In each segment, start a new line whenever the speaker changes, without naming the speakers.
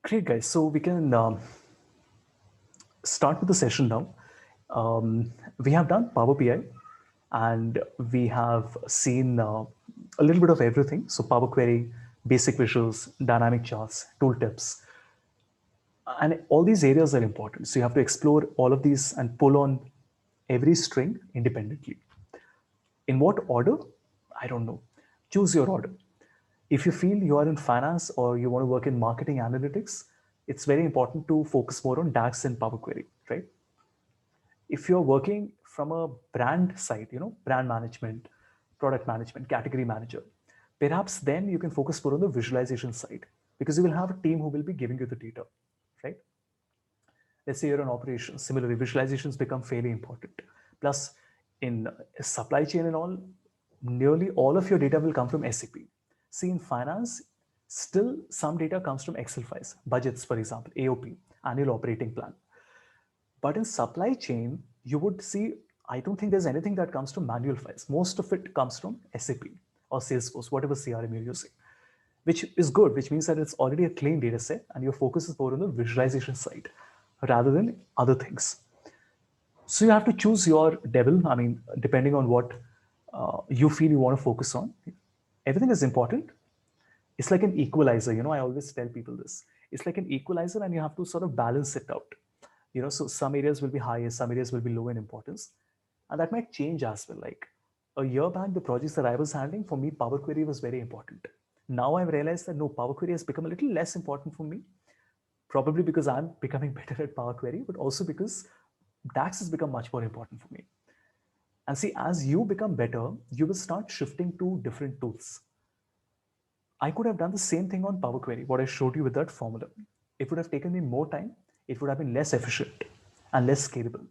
Great, guys. So we can start with the session now. We have done Power BI and we have seen a little bit of everything. So Power Query, basic visuals, dynamic charts, tooltips, and all these areas are important. So you have to explore all of these and pull on every string independently. In what order? I don't know. Choose your order. If you feel you are in finance or you want to work in marketing analytics, it's very important to focus more on DAX and Power Query, right? If you're working from a brand side, brand management, product management, category manager, perhaps then you can focus more on the visualization side because you will have a team who will be giving you the data, right? Let's say you're in operations. Similarly, visualizations become fairly important. Plus, in supply chain and all, nearly all of your data will come from SAP. See, in finance, still some data comes from Excel files, budgets, for example, AOP, annual operating plan. But in supply chain, you would see, I don't think there's anything that comes from manual files. Most of it comes from SAP or Salesforce, whatever CRM you're using, which is good, which means that it's already a clean data set and your focus is more on the visualization side rather than other things. So you have to choose your devil. I mean, depending on what you feel you want to focus on. Everything is important. It's like an equalizer. I always tell people this. It's like an equalizer, and you have to sort of balance it out. So some areas will be high, some areas will be low in importance, and that might change as well. Like a year back, the projects that I was handling, for me, Power Query was very important. Now I've realized that no, Power Query has become a little less important for me, probably because I'm becoming better at Power Query, but also because DAX has become much more important for me. And see, as you become better, you will start shifting to different tools. I could have done the same thing on Power Query, what I showed you with that formula. It would have taken me more time, it would have been less efficient and less scalable.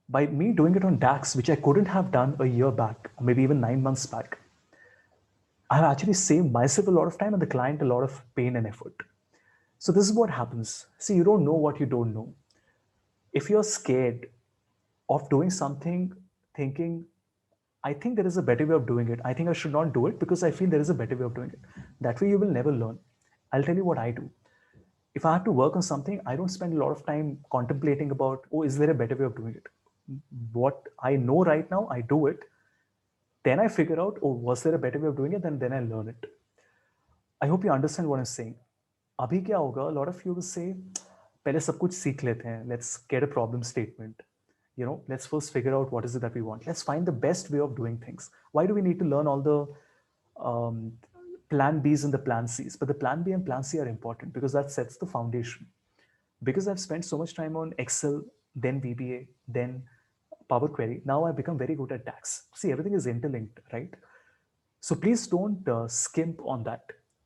By me doing it on DAX, which I couldn't have done a year back, or maybe even 9 months back, I have actually saved myself a lot of time and the client a lot of pain and effort. So this is what happens. See, you don't know what you don't know. If you're scared of doing something, thinking, I think there is a better way of doing it. I think I should not do it because I feel there is a better way of doing it. That way you will never learn. I'll tell you what I do. If I have to work on something, I don't spend a lot of time contemplating about, oh, is there a better way of doing it? What I know right now, I do it. Then I figure out, oh, was there a better way of doing it? Then I learn it. I hope you understand what I'm saying. अभी क्या होगा? A lot of you will say, पहले सब कुछ सीख लेते हैं. Let's get a problem statement. Let's first figure out what is it that we want. Let's find the best way of doing things. Why do we need to learn all the um, plan Bs and the plan Cs? But the plan B and plan C are important because that sets the foundation. Because I've spent so much time on Excel, then VBA, then Power Query, now I've become very good at DAX. See, everything is interlinked, right? So please don't skimp on that.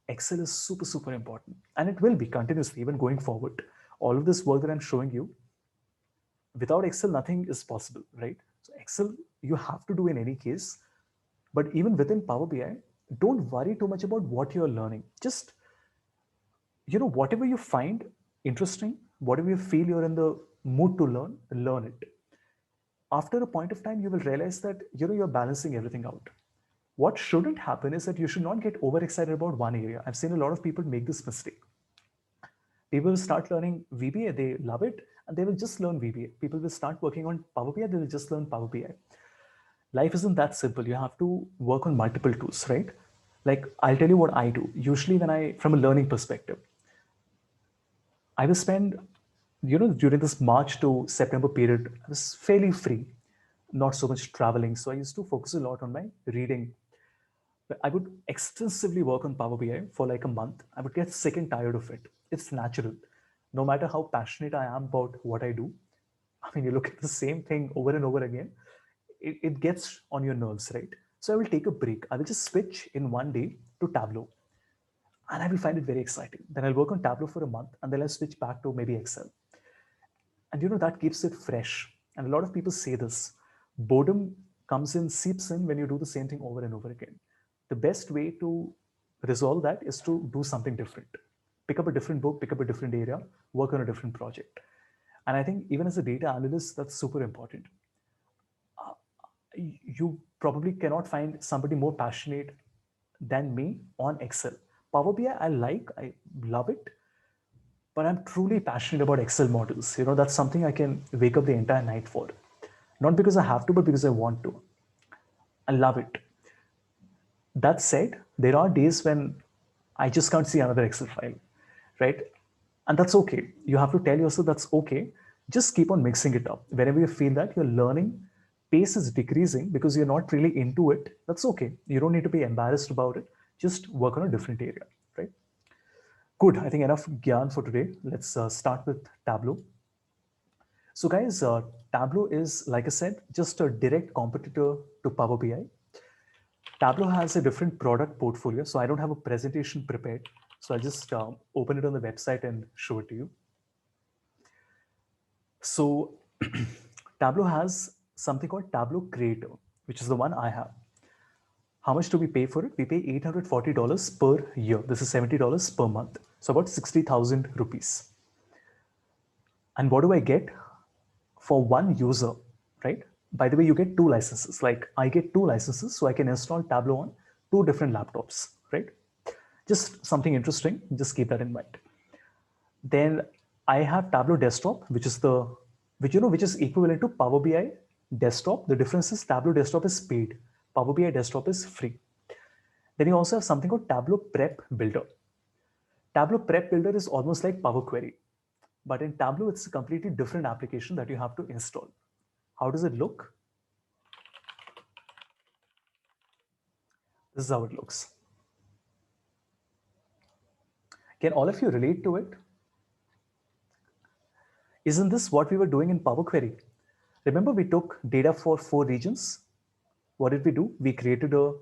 Excel is super, super important. And it will be continuously, even going forward. All of this work that I'm showing you, without Excel, nothing is possible, right? So Excel, you have to do in any case. But even within Power BI, don't worry too much about what you're learning. Just, whatever you find interesting, whatever you feel you're in the mood to learn it. After a point of time, you will realize that, you're balancing everything out. What shouldn't happen is that you should not get overexcited about one area. I've seen a lot of people make this mistake. People will start learning VBA, they love it, and they will just learn VBA. People will start working on Power BI, they will just learn Power BI. Life isn't that simple. You have to work on multiple tools, right? Like, I'll tell you what I do. Usually, from a learning perspective, I will spend, during this March to September period, I was fairly free, not so much traveling. So I used to focus a lot on my reading. I would extensively work on Power BI for like a month. I would get sick and tired of it. It's natural. No matter how passionate I am about what I do, I mean, you look at the same thing over and over again, it gets on your nerves, right? So I will take a break. I will just switch in one day to Tableau and I will find it very exciting. Then I'll work on Tableau for a month and then I'll switch back to maybe Excel. And that keeps it fresh. And a lot of people say this boredom comes in, seeps in when you do the same thing over and over again. The best way to resolve that is to do something different. Pick up a different book, pick up a different area, work on a different project. And I think even as a data analyst, that's super important. You probably cannot find somebody more passionate than me on Excel. Power BI, I love it, but I'm truly passionate about Excel models. That's something I can wake up the entire night for. Not because I have to, but because I want to. I love it. That said, there are days when I just can't see another Excel file, right? And that's okay. You have to tell yourself that's okay. Just keep on mixing it up. Whenever you feel that your learning pace is decreasing because you're not really into it, that's okay. You don't need to be embarrassed about it. Just work on a different area, right? Good. I think enough gyan for today. Let's start with Tableau. So, guys, Tableau is, like I said, just a direct competitor to Power BI. Tableau has a different product portfolio, so I don't have a presentation prepared. So I'll just open it on the website and show it to you. So Tableau has something called Tableau Creator, which is the one I have. How much do we pay for it? We pay $840 per year. This is $70 per month. So about 60,000 rupees. And what do I get for one user, right? By the way, you get two licenses. Like I get two licenses, so I can install Tableau on two different laptops, right? Just something interesting. Just keep that in mind. Then I have Tableau Desktop, which is equivalent to Power BI Desktop. The difference is Tableau Desktop is paid, Power BI Desktop is free. Then you also have something called Tableau Prep Builder. Tableau Prep Builder is almost like Power Query, but in Tableau, it's a completely different application that you have to install. How does it look? This is how it looks. Can all of you relate to it? Isn't this what we were doing in Power Query? Remember, we took data for 4 regions. What did we do? We created a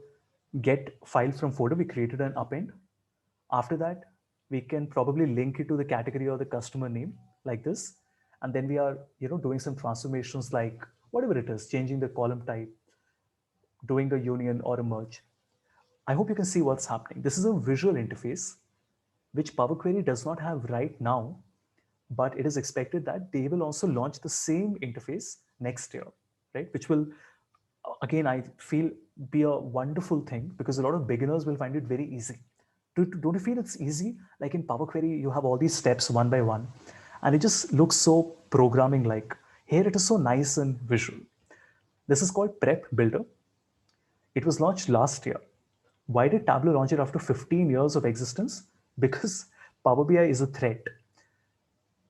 get file from folder. We created an append. After that, we can probably link it to the category or the customer name like this. And then we are, doing some transformations like whatever it is, changing the column type, doing a union or a merge. I hope you can see what's happening. This is a visual interface, which Power Query does not have right now, but it is expected that they will also launch the same interface next year, right? Which will, again, I feel be a wonderful thing because a lot of beginners will find it very easy. Don't you feel it's easy? Like in Power Query, you have all these steps one by one, and it just looks so programming like. Here it is so nice and visual. This is called Prep Builder. It was launched last year. Why did Tableau launch it after 15 years of existence? Because Power BI is a threat.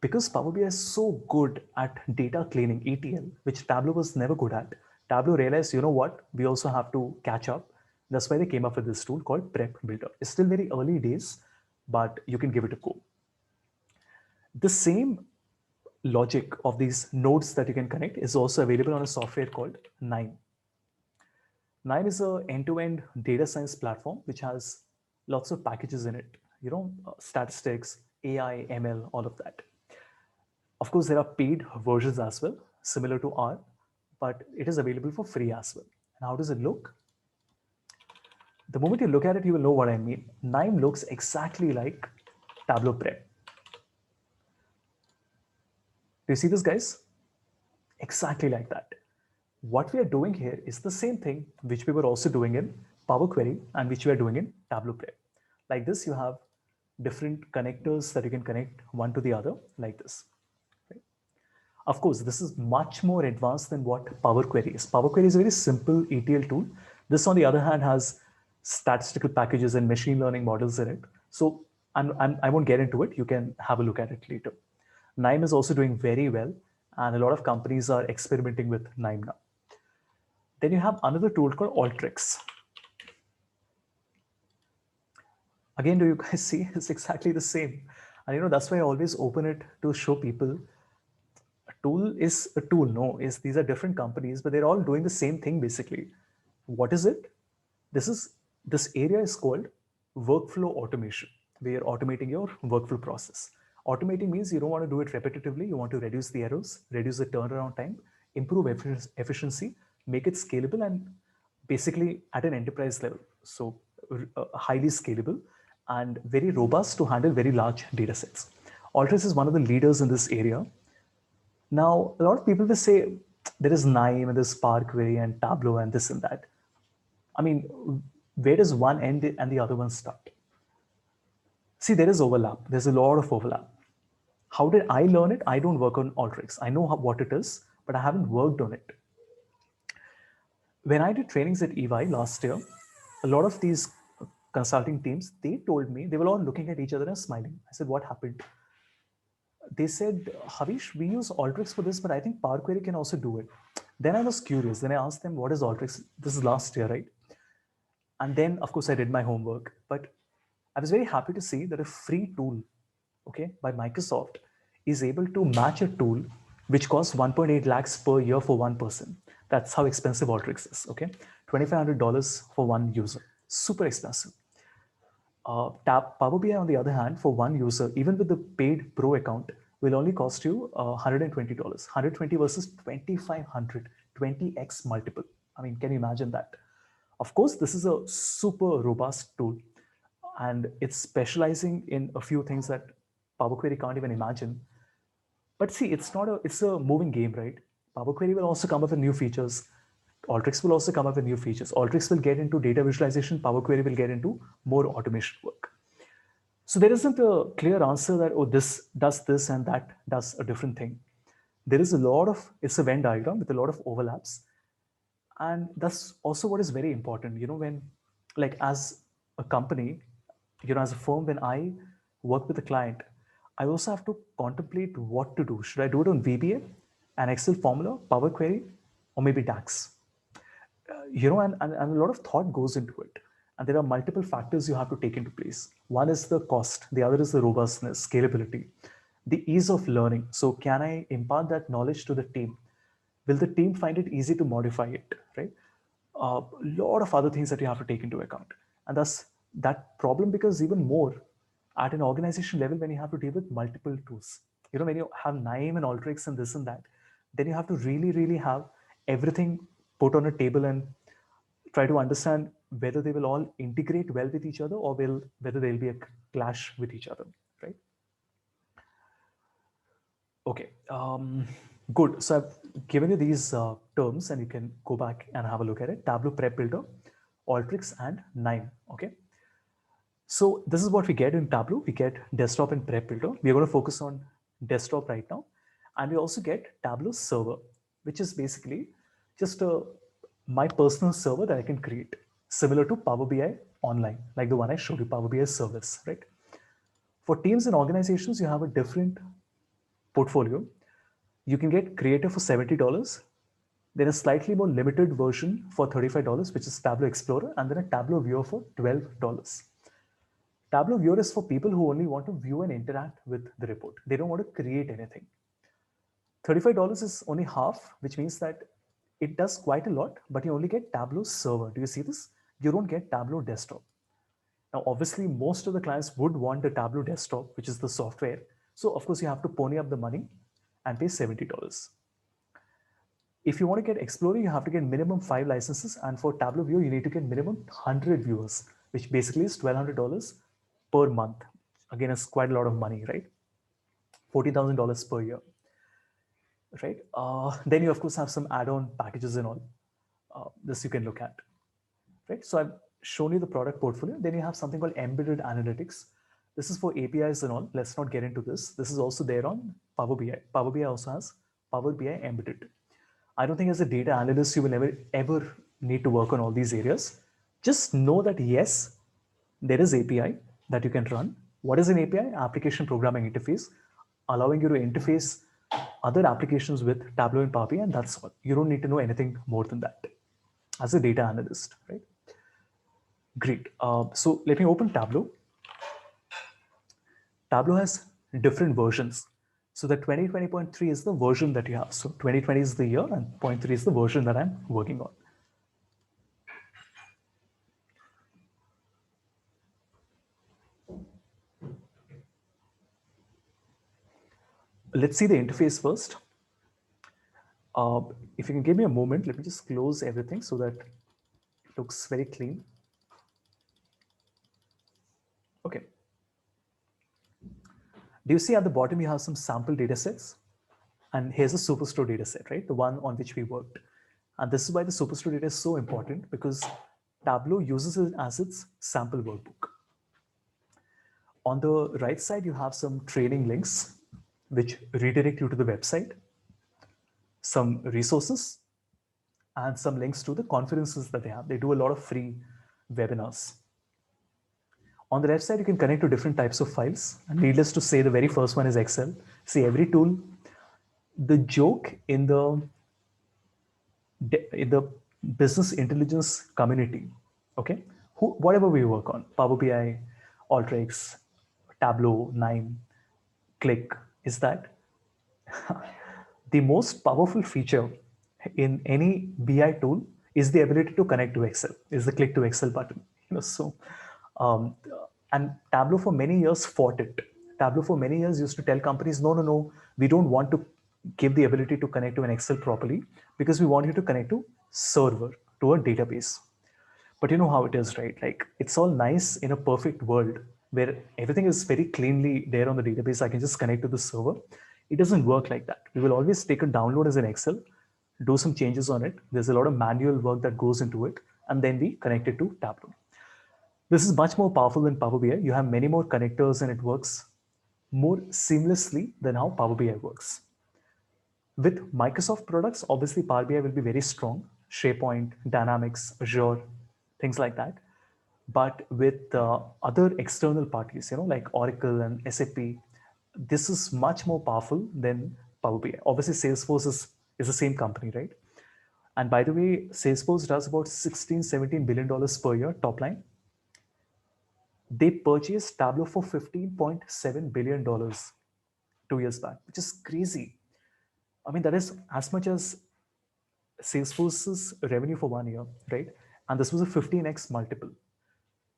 Because Power BI is so good at data cleaning, ETL, which Tableau was never good at, Tableau realized, you know what, we also have to catch up. That's why they came up with this tool called Prep Builder. It's still very early days, but you can give it a go. The same logic of these nodes that you can connect is also available on a software called Nine. Nine is a end-to-end data science platform which has lots of packages in it, statistics, AI, ML, all of that. Of course, there are paid versions as well, similar to R, but it is available for free as well. And how does it look? The moment you look at it, you will know what I mean. Nine looks exactly like Tableau Prep. Do you see this, guys? Exactly like that. What we are doing here is the same thing which we were also doing in Power Query and which we are doing in Tableau Prep. Like this, you have different connectors that you can connect one to the other like this. Right? Of course, this is much more advanced than what Power Query is. Power Query is a very simple ETL tool. This, on the other hand, has statistical packages and machine learning models in it. So I won't get into it. You can have a look at it later. NIME is also doing very well, and a lot of companies are experimenting with NIME now. Then you have another tool called Alteryx. Again, do you guys see? It's exactly the same. And that's why I always open it to show people a tool is a tool. No, these are different companies, but they're all doing the same thing basically. What is it? This area is called workflow automation, where you're automating your workflow process. Automating means you don't want to do it repetitively. You want to reduce the errors, reduce the turnaround time, improve efficiency, make it scalable, and basically at an enterprise level. So highly scalable and very robust to handle very large data sets. Alteryx is one of the leaders in this area. Now, a lot of people will say there is Nime and there's Spark Query and Tableau and this and that. I mean, where does one end and the other one start? See, there is overlap. There's a lot of overlap. How did I learn it? I don't work on Alteryx. I know what it is, but I haven't worked on it. When I did trainings at EY last year, a lot of these consulting teams, they told me, they were all looking at each other and smiling. I said, what happened? They said, Havish, we use Alteryx for this, but I think Power Query can also do it. Then I was curious. Then I asked them, what is Alteryx? This is last year, right? And then, of course, I did my homework. But I was very happy to see that a free tool, okay, by Microsoft is able to match a tool which costs 1.8 lakhs per year for one person. That's how expensive Alteryx is, okay? $2,500 for one user. Super expensive. Power BI, on the other hand, for one user, even with the paid pro account, will only cost you $120. 120 versus 2,500, 20x multiple. I mean, can you imagine that? Of course, this is a super robust tool, and it's specializing in a few things that Power Query can't even imagine. But see, it's a moving game, right? Power Query will also come up with new features. Alteryx will also come up with new features. Alteryx will get into data visualization. Power Query will get into more automation work. So there isn't a clear answer that, oh, this does this and that does a different thing. There is a lot of, it's a Venn diagram with a lot of overlaps. And that's also what is very important. When, like, as a company, as a firm, when I work with a client, I also have to contemplate what to do. Should I do it on VBA, an Excel formula, Power Query, or maybe DAX? And a lot of thought goes into it. And there are multiple factors you have to take into place. One is the cost, the other is the robustness, scalability, the ease of learning. So, can I impart that knowledge to the team? Will the team find it easy to modify it, right? A lot of other things that you have to take into account. And thus, that problem becomes even more at an organization level when you have to deal with multiple tools. When you have Naim and Alteryx and this and that, then you have to really, really have everything put on a table and try to understand whether they will all integrate well with each other or whether there'll be a clash with each other, right? Okay, good. So I've given you these terms and you can go back and have a look at it. Tableau Prep Builder, Alteryx and Nine, okay? So this is what we get in Tableau. We get desktop and Prep Builder. We're going to focus on desktop right now. And we also get Tableau Server, which is basically just my personal server that I can create, similar to Power BI Online, like the one I showed you, Power BI Service, right? For teams and organizations, you have a different portfolio. You can get Creator for $70. Then a slightly more limited version for $35, which is Tableau Explorer, and then a Tableau Viewer for $12. Tableau Viewer is for people who only want to view and interact with the report. They don't want to create anything. $35 is only half, which means that it does quite a lot, but you only get Tableau Server. Do you see this? You don't get Tableau Desktop. Now, obviously, most of the clients would want the Tableau Desktop, which is the software. So, of course, you have to pony up the money and pay $70. If you want to get Explorer, you have to get minimum 5 licenses. And for Tableau Viewer, you need to get minimum 100 viewers, which basically is $1,200 per month. Again, it's quite a lot of money, right? $40,000 per year, right? Then you, of course, have some add-on packages and all. This you can look at, right? So I've shown you the product portfolio. Then you have something called embedded analytics. This is for APIs and all. Let's not get into this. This is also there on Power BI. Power BI also has Power BI embedded. I don't think as a data analyst, you will never ever need to work on all these areas. Just know that yes, there is API that you can run. What is an API? Application Programming Interface, allowing you to interface other applications with Tableau and Power BI, and that's all. You don't need to know anything more than that as a data analyst, right? Great. So let me open Tableau. Tableau has different versions. So the 2020.3 is the version that you have. So 2020 is the year and 0.3 is the version that I'm working on. Let's see the interface first. If you can give me a moment, let me just close everything so that it looks very clean. Okay. Do you see at the bottom you have some sample data sets? And here's a Superstore data set, right? The one on which we worked. And this is why the Superstore data is so important, because Tableau uses it as its sample workbook. On the right side, you have some training links. which redirect you to the website, some resources, and some links to the conferences that they have. They do a lot of free webinars. On the left side, you can connect to different types of files. And needless to say, the very first one is Excel. See, every tool, the joke in the business intelligence community, okay, whatever we work on, Power BI, Alteryx, Tableau, Nine, Click, is that the most powerful feature in any BI tool is the ability to connect to Excel, is the click to Excel button. So, um, and Tableau for many years fought it. Tableau for many years used to tell companies, no, no, no, we don't want to give the ability to connect to an Excel properly because we want you to connect to server, to a database. But you know how it is, right? Like it's all nice in a perfect world where everything is very cleanly there on the database. I can just connect to the server. It doesn't work like that. We will always take a download as an Excel, do some changes on it. There's a lot of manual work that goes into it, and then we connect it to Tableau. This is much more powerful than Power BI. You have many more connectors and it works more seamlessly than how Power BI works. With Microsoft products, obviously Power BI will be very strong, SharePoint, Dynamics, Azure, things like that. But with other external parties, like Oracle and SAP, this is much more powerful than Power BI. Obviously, Salesforce is the same company, right? And by the way, Salesforce does about $16-17 billion per year top line. They purchased Tableau for $15.7 billion 2 years back, which is crazy. I mean, that is as much as Salesforce's revenue for 1 year, right? And this was a 15x multiple.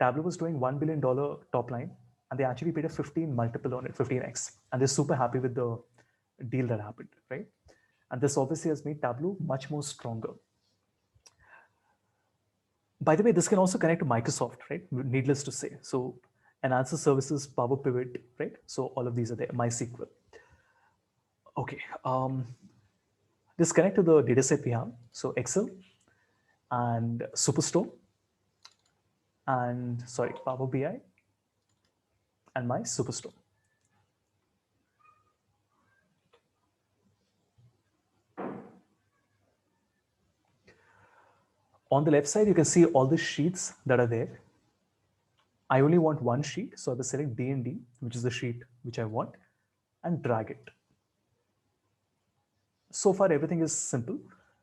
Tableau was doing $1 billion top line, and they actually paid a 15 multiple on it, 15x. And they're super happy with the deal that happened, right? And this obviously has made Tableau much more stronger. By the way, this can also connect to Microsoft, right? Needless to say. So, and answer services, Power Pivot, right? So all of these are there, MySQL. Okay. This connect to the dataset we have. So Excel and Superstore and sorry, Power BI and my Superstore. On the left side, you can see all the sheets that are there. I only want one sheet, so I will select D and D, which is the sheet which I want, and drag it. So far, everything is simple.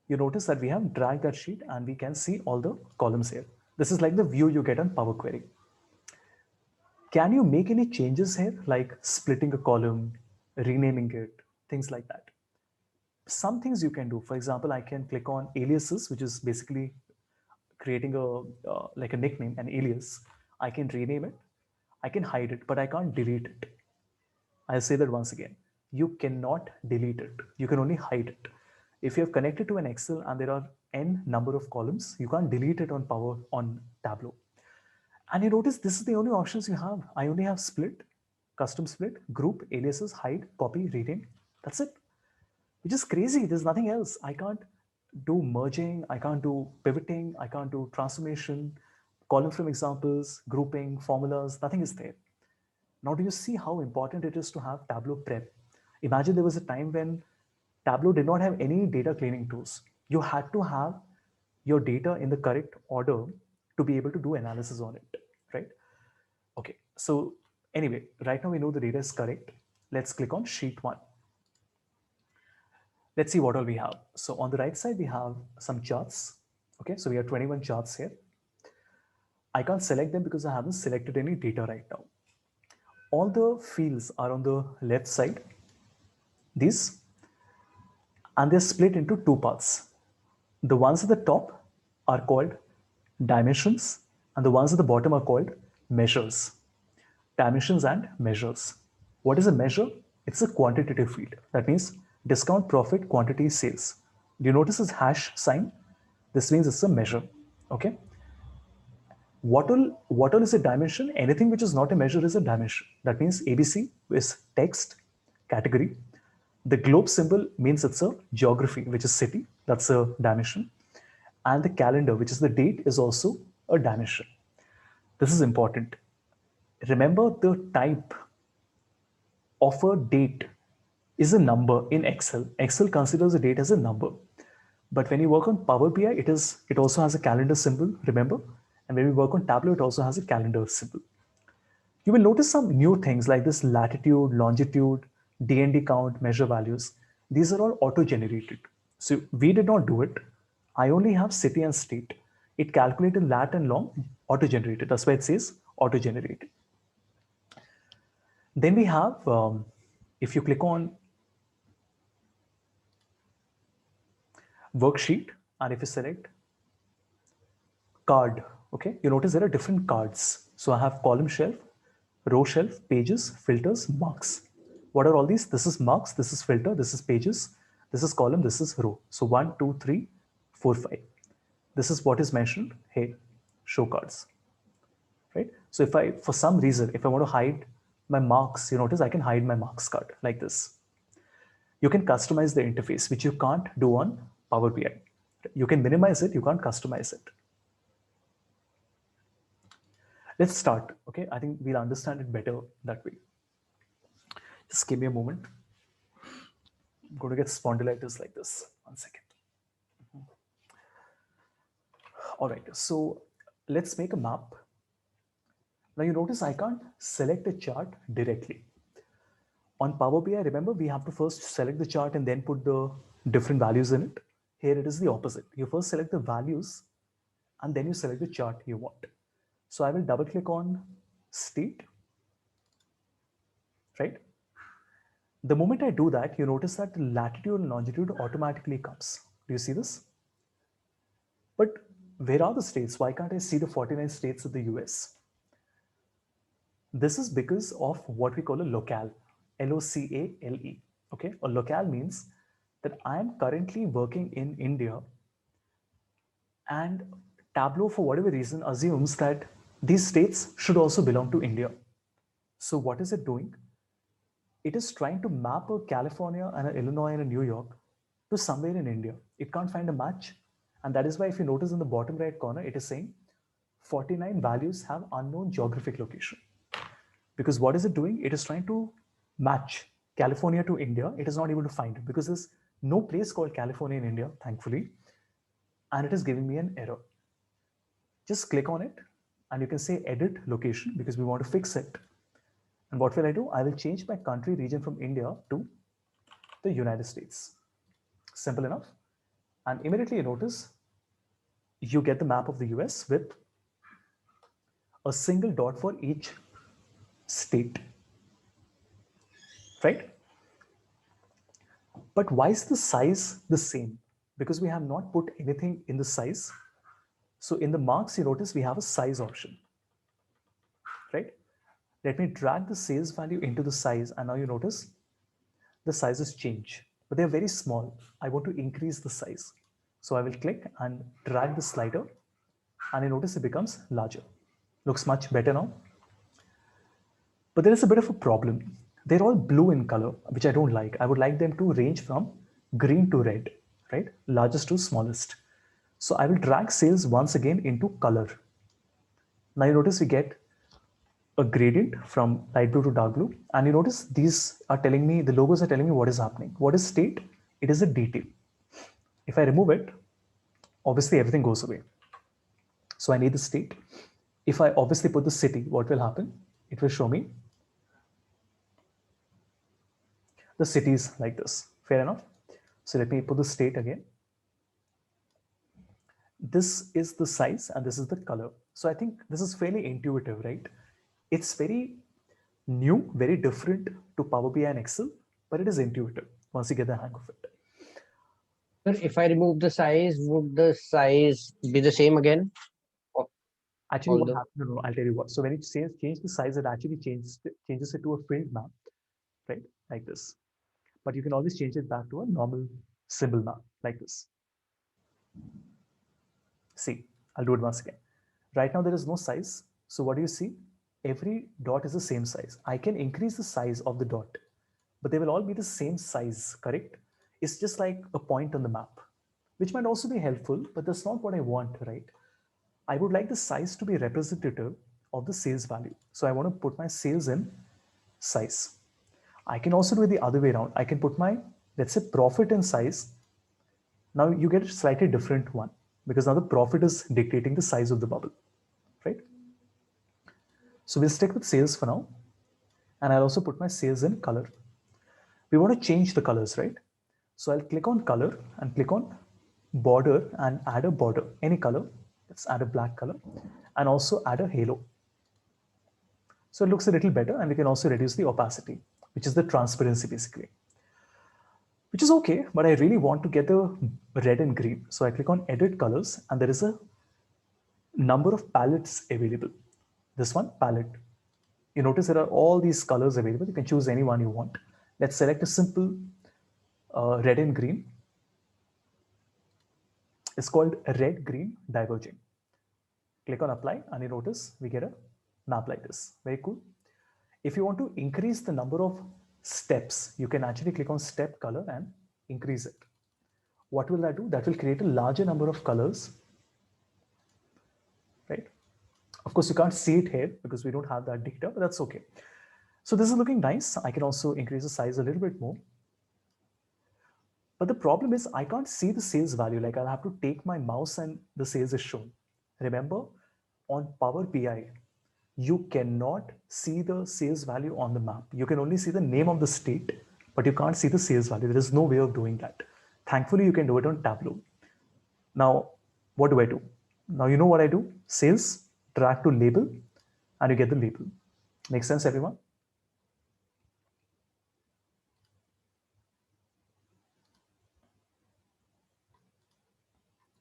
You notice that we have dragged that sheet and we can see all the columns here. This is like the view you get on Power Query. Can you make any changes here, like splitting a column, renaming it, things like that? Some things you can do. For example, I can click on aliases, which is basically creating like a nickname, an alias. I can rename it, I can hide it, but I can't delete it. I'll say that once again. You cannot delete it. You can only hide it. If you have connected to an Excel and there are n number of columns, you can't delete it on Tableau. And you notice this is the only options you have. I only have split, custom split, group, aliases, hide, copy, rename. That's it. Which is crazy. There's nothing else. I can't do merging. I can't do pivoting. I can't do transformation, column from examples, grouping, formulas. Nothing is there. Now, do you see how important it is to have Tableau prep? Imagine there was a time when Tableau did not have any data cleaning tools. You had to have your data in the correct order to be able to do analysis on it, right? Okay, so anyway, right now we know the data is correct. Let's click on sheet one. Let's see what all we have. So on the right side, we have some charts. Okay, so we have 21 charts here. I can't select them because I haven't selected any data right now. All the fields are on the left side, these, and they're split into two parts. The ones at the top are called dimensions, and the ones at the bottom are called measures. Dimensions and measures. What is a measure? It's a quantitative field. That means discount profit quantity sales. Do you notice this hash sign? This means it's a measure. Okay. What all is a dimension? Anything which is not a measure is a dimension. That means ABC is text category. The globe symbol means it's a geography, which is city. That's a dimension. And the calendar, which is the date, is also a dimension. This is important. Remember the type of a date is a number in Excel. Excel considers a date as a number. But when you work on Power BI, it also has a calendar symbol, remember? And when we work on Tableau, it also has a calendar symbol. You will notice some new things like this latitude, longitude, DND count, measure values. These are all auto-generated. So we did not do it. I only have city and state. It calculated lat and long, auto-generated. That's why it says auto-generated. Then we have, if you click on worksheet, and if you select card, okay, you notice there are different cards. So I have column shelf, row shelf, pages, filters, marks. What are all these? This is marks, this is filter, this is pages, this is column, this is row. So 1, 2, 3, 4, 5. This is what is mentioned here, show cards, right? So if I, for some reason, if I want to hide my marks, you notice I can hide my marks card like this. You can customize the interface, which you can't do on Power BI. You can minimize it, you can't customize it. Let's start, okay? I think we'll understand it better that way. Just give me a moment. I'm going to get spondylitis like this. 1 second. All right, so let's make a map. Now you notice I can't select a chart directly. On Power BI, remember, we have to first select the chart and then put the different values in it. Here it is the opposite. You first select the values and then you select the chart you want. So I will double click on state, right? The moment I do that, you notice that the latitude and longitude automatically comes. Do you see this? But where are the states? Why can't I see the 49 states of the US? This is because of what we call a locale, Locale. Okay, a locale means that I am currently working in India and Tableau, for whatever reason, assumes that these states should also belong to India. So what is it doing? It is trying to map a California and a Illinois and a New York to somewhere in India. It can't find a match. And that is why if you notice in the bottom right corner, it is saying 49 values have unknown geographic location. Because what is it doing? It is trying to match California to India. It is not able to find it because there's no place called California in India, thankfully. And it is giving me an error. Just click on it and you can say edit location because we want to fix it. And what will I do? I will change my country region from India to the United States. Simple enough. And immediately you notice you get the map of the US with a single dot for each state, right? But why is the size the same? Because we have not put anything in the size. So in the marks, you notice we have a size option, right? Let me drag the sales value into the size. And now you notice the sizes change, but they're very small. I want to increase the size. So I will click and drag the slider and you notice it becomes larger. Looks much better now. But there is a bit of a problem. They're all blue in color, which I don't like. I would like them to range from green to red, right? Largest to smallest. So I will drag sales once again into color. Now you notice we get a gradient from light blue to dark blue. And you notice these are telling me, the logos are telling me what is happening. What is state? It is a detail. If I remove it, obviously everything goes away. So I need the state. If I obviously put the city, what will happen? It will show me the cities like this. Fair enough. So let me put the state again. This is the size and this is the color. So I think this is fairly intuitive, right? It's very new, very different to Power BI and Excel, but it is intuitive once you get the hang of it.
Sir, if I remove the size, would the size be the same again?
Actually, what
Although,
happens, no, I'll tell you what. So when it change the size, it actually changes it to a filled map, right? Like this. But you can always change it back to a normal symbol map like this. See, I'll do it once again. Right now there is no size. So what do you see? Every dot is the same size. I can increase the size of the dot, but they will all be the same size, correct? It's just like a point on the map, which might also be helpful, but that's not what I want, right? I would like the size to be representative of the sales value. So I want to put my sales in size. I can also do it the other way around. I can put my, let's say, profit in size. Now you get a slightly different one because now the profit is dictating the size of the bubble, right? So we'll stick with sales for now. And I'll also put my sales in color. We want to change the colors, right? So I'll click on color and click on border and add a border, any color. Let's add a black color and also add a halo. So it looks a little better, and we can also reduce the opacity, which is the transparency basically, which is okay, but I really want to get the red and green. So I click on edit colors and there is a number of palettes available. This one, palette. You notice there are all these colors available. You can choose any one you want. Let's select a simple red and green. It's called red green diverging. Click on apply and you notice we get a map like this. Very cool. If you want to increase the number of steps, you can actually click on step color and increase it. What will that do? That will create a larger number of colors, right? Of course, you can't see it here because we don't have that data, but that's okay. So this is looking nice. I can also increase the size a little bit more. But the problem is I can't see the sales value. Like I'll have to take my mouse and the sales is shown. Remember, on Power BI, you cannot see the sales value on the map. You can only see the name of the state, but you can't see the sales value. There is no way of doing that. Thankfully, you can do it on Tableau. Now, what do I do? Now, you know what I do? Sales, drag to label, and you get the label. Make sense, everyone?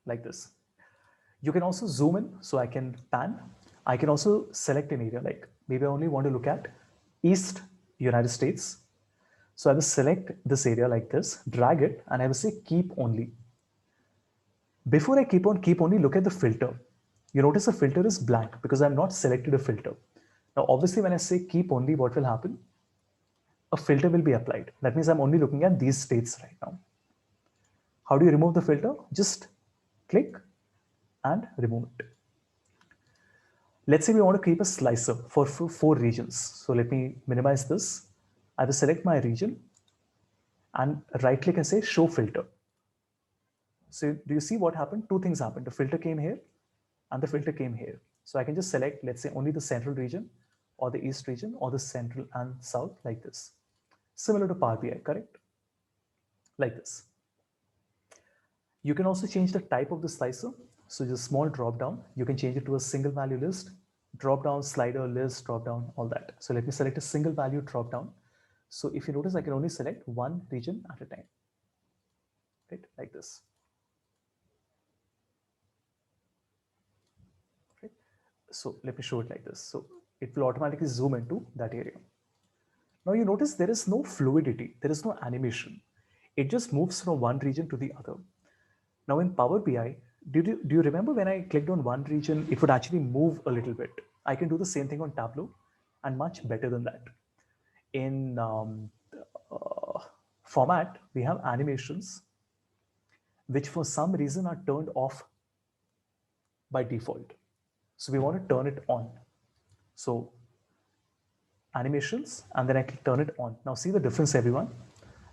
Like this. You can also zoom in, so I can pan. I can also select an area, like maybe I only want to look at East United States. So I will select this area like this, drag it, and I will say keep only. Before I keep only, look at the filter. You notice the filter is blank because I'm not selected a filter. Now, obviously, when I say keep only, what will happen? A filter will be applied. That means I'm only looking at these states right now. How do you remove the filter? Just click and remove it. Let's say we want to keep a slicer for 4 regions. So let me minimize this. I will select my region and right click and say show filter. So do you see what happened? Two things happened. The filter came here and the filter came here. So I can just select, let's say, only the central region or the east region or the central and south like this. Similar to Power BI, correct? Like this. You can also change the type of the slicer. So just small drop down. You can change it to a single value list, drop down, slider, list, drop down, all that. So let me select a single value drop down. So if you notice, I can only select one region at a time, right? Like this. Right? So let me show it like this. So it will automatically zoom into that area. Now you notice there is no fluidity, there is no animation. It just moves from one region to the other. Now in Power BI, do you remember when I clicked on one region, it would actually move a little bit. I can do the same thing on Tableau and much better than that. In format, we have animations, which for some reason are turned off by default. So we want to turn it on. So animations, and then I can turn it on. Now see the difference, everyone.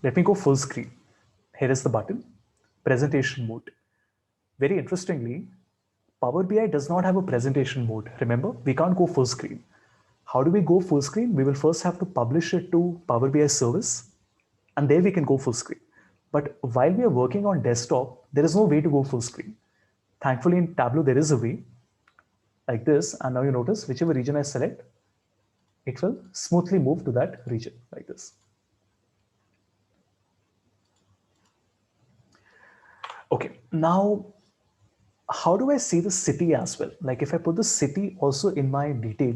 Let me go full screen. Here is the button, presentation mode. Very interestingly, Power BI does not have a presentation mode. Remember, we can't go full screen. How do we go full screen? We will first have to publish it to Power BI service, and there we can go full screen. But while we are working on desktop, there is no way to go full screen. Thankfully, in Tableau, there is a way like this. And now you notice whichever region I select, it will smoothly move to that region like this. Okay, now how do I see the city as well? Like if I put the city also in my detail,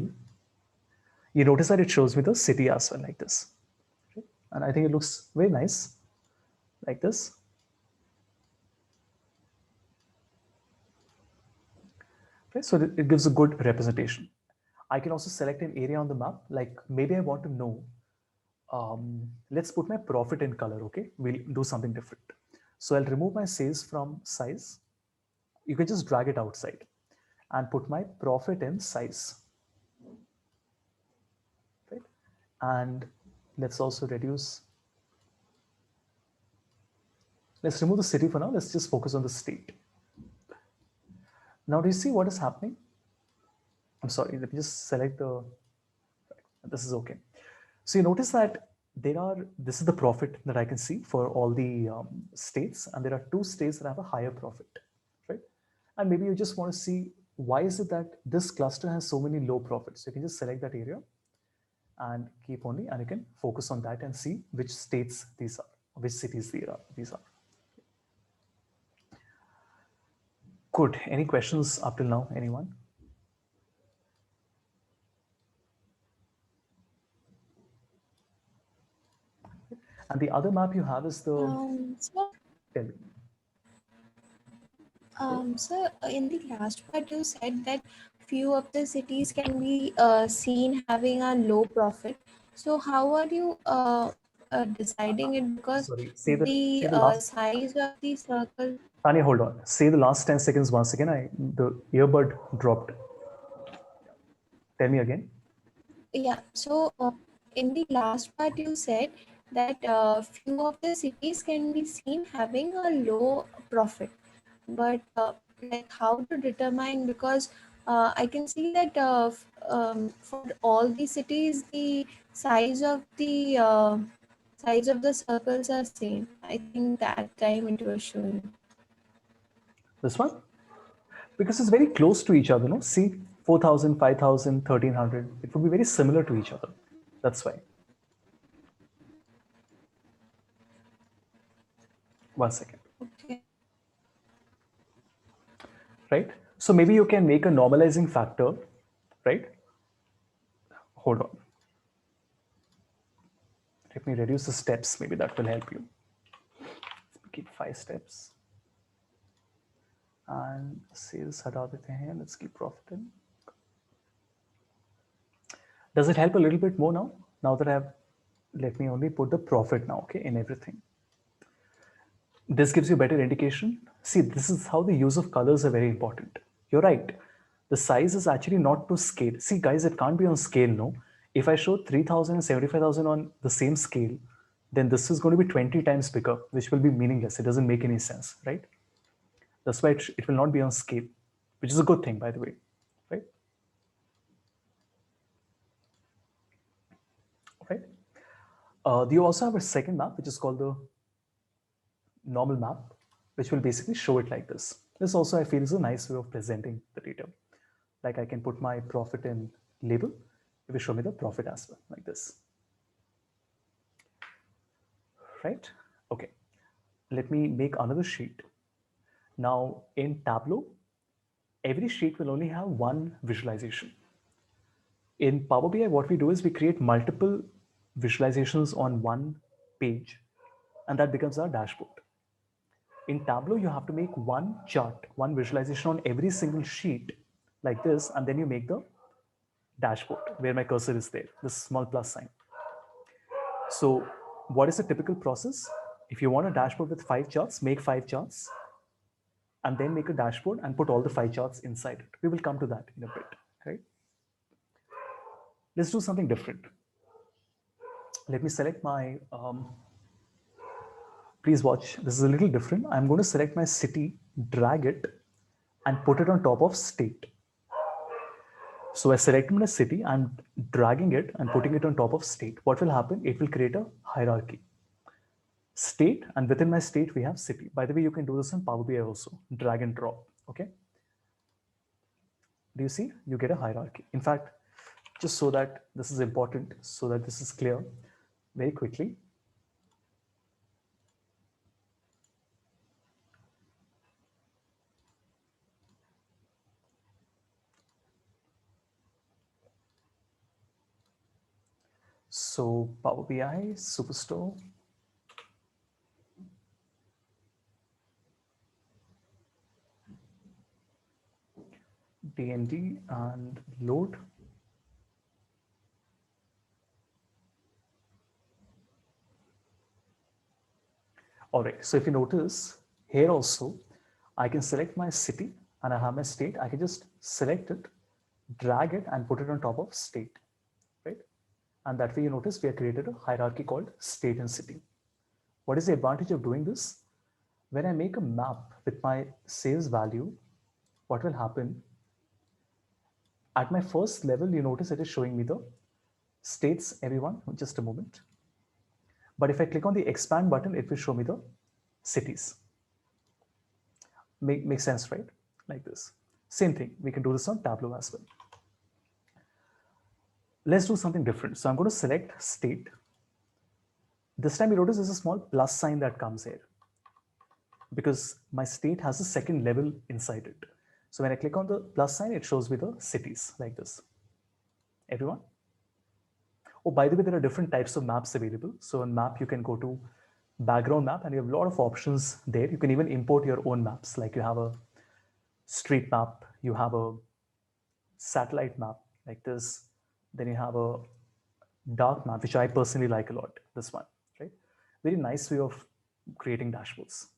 you notice that it shows me the city as well like this. Okay? And I think it looks very nice like this. Okay, so it gives a good representation. I can also select an area on the map. Like maybe I want to know, let's put my profit in color. Okay, we'll do something different. So I'll remove my sales from size. You can just drag it outside and put my profit in size. Right? And Let's also reduce. Let's remove the city for now. Let's just focus on the state. Now, do you see what is happening? I'm sorry, let me just select the, this is okay. So you notice that this is the profit that I can see for all the states, and there are two states that have a higher profit, right? And maybe you just want to see why is it that this cluster has so many low profits. So you can just select that area and keep only, and you can focus on that and see which states these are, which cities these are. Good. Any questions up till now? Anyone? And the other map you have is the.
So,
Tell me.
so in the last part, you said that few of the cities can be seen having a low profit. So, how are you deciding it? Because
Sorry.
the
Say the last.
size of the circle.
Tanya, hold on. Say the last 10 seconds once again. The earbud dropped. Tell me again.
Yeah. So, in the last part, you said that few of the cities can be seen having a low profit. But like how to determine, because I can see that for all the cities the size of the circles are same. I think that time it was showing.
This one? Because it's very close to each other, no? See, 4,000, 5,000, 1,300. It would be very similar to each other. That's why. One second.
Okay.
Right? So maybe you can make a normalizing factor, right? Hold on. Let me reduce the steps. Maybe that will help you. Let's keep 5 steps. And sales hata dete hain. Let's keep profit in. Does it help a little bit more now? Now that I've, let me only put the profit now, okay, in everything. This gives you better indication. See, this is how the use of colors are very important. You're right. The size is actually not to scale. See, guys, it can't be on scale, no? If I show 3,000 and 75,000 on the same scale, then this is going to be 20 times bigger, which will be meaningless. It doesn't make any sense, right? That's why it will not be on scale, which is a good thing, by the way, right? Right. You also have a second map, which is called the normal map, which will basically show it like this. This also I feel is a nice way of presenting the data. Like I can put my profit in label. It will show me the profit as well, like this. Right? Okay. Let me make another sheet. Now in Tableau, every sheet will only have one visualization. In Power BI, what we do is we create multiple visualizations on one page, and that becomes our dashboard. In Tableau, you have to make one chart, one visualization on every single sheet like this, and then you make the dashboard where my cursor is there, this small plus sign. So what is a typical process? If you want a dashboard with 5 charts, make 5 charts and then make a dashboard and put all the 5 charts inside it. We will come to that in a bit, right? Let's do something different. Let me select my, please watch, this is a little different. I'm going to select my city, drag it and put it on top of state. So I select my city and dragging it and putting it on top of state. What will happen? It will create a hierarchy. State, and within my state we have city. By the way, you can do this in Power BI also, drag and drop. Okay, do you see? You get a hierarchy. In fact, just so that this is important, so that this is clear, very quickly, so Power BI Superstore, DND and load. All right, so if you notice here also, I can select my city and I have my state. I can just select it, drag it and put it on top of state, right? And that way you notice we have created a hierarchy called state and city. What is the advantage of doing this? When I make a map with my sales value, what will happen? At my first level, you notice it is showing me the states, everyone, just a moment. But if I click on the expand button, it will show me the cities. Makes sense, right? Like this. Same thing, we can do this on Tableau as well. Let's do something different. So I'm going to select state. This time you notice there's a small plus sign that comes here because my state has a second level inside it. So when I click on the plus sign, it shows me the cities like this. Everyone? Oh, by the way, there are different types of maps available. So on map, you can go to background map and you have a lot of options there. You can even import your own maps. Like you have a street map, you have a satellite map like this. Then you have a dark map, which I personally like a lot, this one, right? Very nice way of creating dashboards,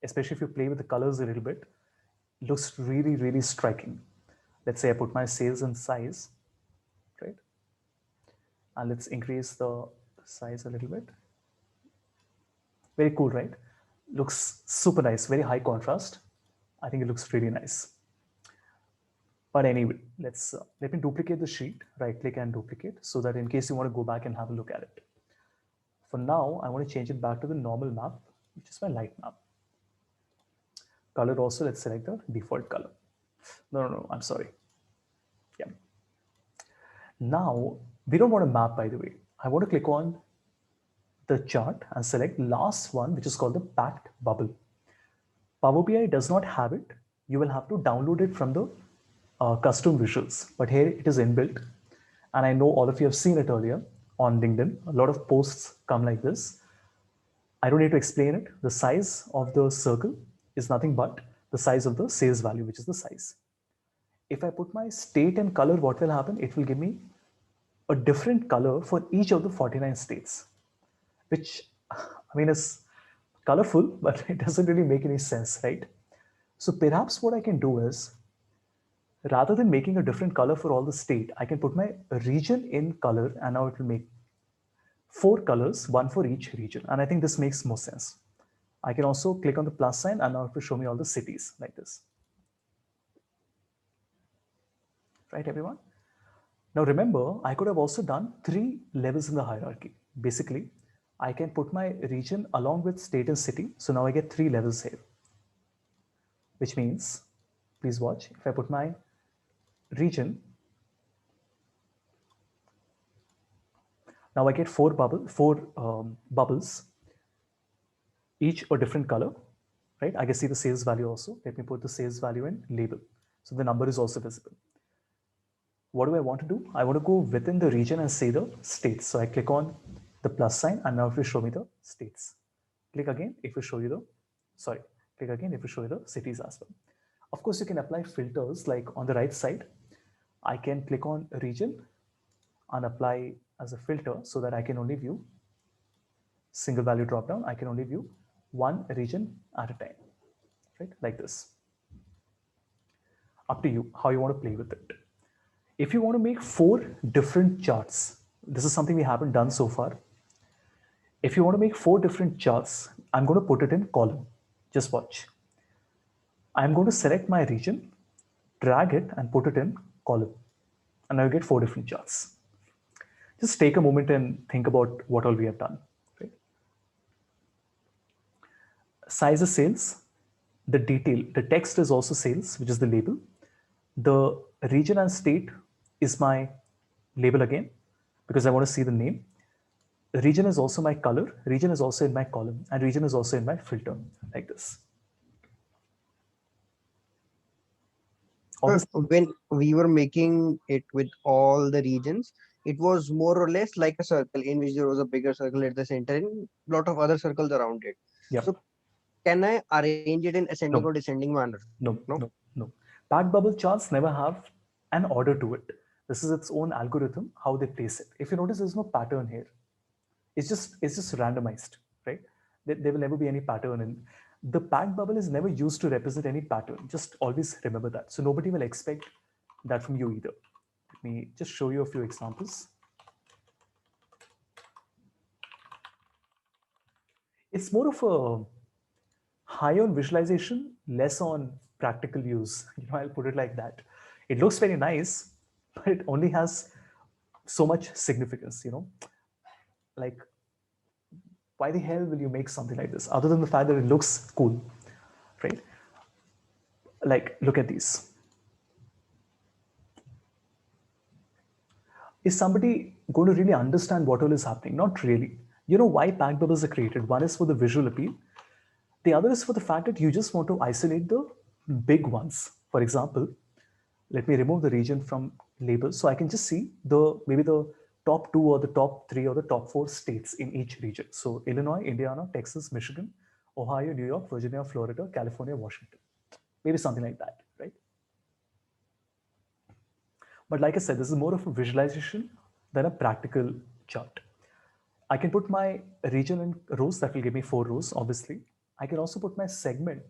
especially if you play with the colors a little bit. It looks really, really striking. Let's say I put my sales and size, right? And let's increase the size a little bit. Very cool, right? Looks super nice, very high contrast. I think it looks really nice. But anyway, let me duplicate the sheet, right click and duplicate, so that in case you want to go back and have a look at it. For now, I want to change it back to the normal map, which is my light map. Color also, let's select the default color. No, I'm sorry. Yeah. Now, we don't want a map, by the way. I want to click on the chart and select last one, which is called the packed bubble. Power BI does not have it. You will have to download it from the custom visuals, but here it is inbuilt. And I know all of you have seen it earlier on LinkedIn. A lot of posts come like this. I don't need to explain it. The size of the circle is nothing but the size of the sales value, which is the size. If I put my state and color, what will happen? It will give me a different color for each of the 49 states, which I mean is colorful, but it doesn't really make any sense, right? So perhaps what I can do is, rather than making a different color for all the state, I can put my region in color and now it will make 4 colors, one for each region. And I think this makes more sense. I can also click on the plus sign and now it will show me all the cities like this. Right, everyone? Now remember, I could have also done 3 levels in the hierarchy. Basically, I can put my region along with state and city. So now I get 3 levels here, which means, please watch, if I put my region, now I get 4 bubbles, each a different color, right? I can see the sales value also. Let me put the sales value in label. So the number is also visible. What do I want to do? I want to go within the region and say the states. So I click on the plus sign and now it will show me the states. Click again, it will show you the, click again, it will show you the cities as well. Of course, you can apply filters like on the right side. I can click on region and apply as a filter so that I can only view single value drop down. I can only view one region at a time, right? Like this. Up to you how you want to play with it. If you want to make 4 different charts, this is something we haven't done so far. If you want to make 4 different charts, I'm going to put it in column. Just watch. I'm going to select my region, drag it and put it in column. And I'll get 4 different charts. Just take a moment and think about what all we have done. Right? Size is sales. The detail, the text is also sales, which is the label. The region and state is my label again, because I want to see the name. The region is also my color. Region is also in my column and region is also in my filter like this.
Sir, when we were making it with all the regions, it was more or less like a circle in which there was a bigger circle at the center and a lot of other circles around it.
Yep.
So can I arrange it in ascending
No.
or descending manner?
No. Packed bubble charts never have an order to it. This is its own algorithm, how they place it. If you notice, there's no pattern here. It's just randomized, right? There will never be any pattern in. The packed bubble is never used to represent any pattern. Just always remember that. So nobody will expect that from you either. Let me just show you a few examples. It's more of a high on visualization, less on practical use. I'll put it like that. It looks very nice, but it only has so much significance. Like, why the hell will you make something like this other than the fact that it looks cool, right? Like, look at these. Is somebody going to really understand what all is happening? Not really. Why packed bubbles are created? One is for the visual appeal. The other is for the fact that you just want to isolate the big ones. For example, let me remove the region from label so I can just see maybe the top 2 or the top 3 or the top 4 states in each region. So Illinois, Indiana, Texas, Michigan, Ohio, New York, Virginia, Florida, California, Washington. Maybe something like that, right? But like I said, this is more of a visualization than a practical chart. I can put my region in rows, that will give me 4 rows, obviously. I can also put my segment,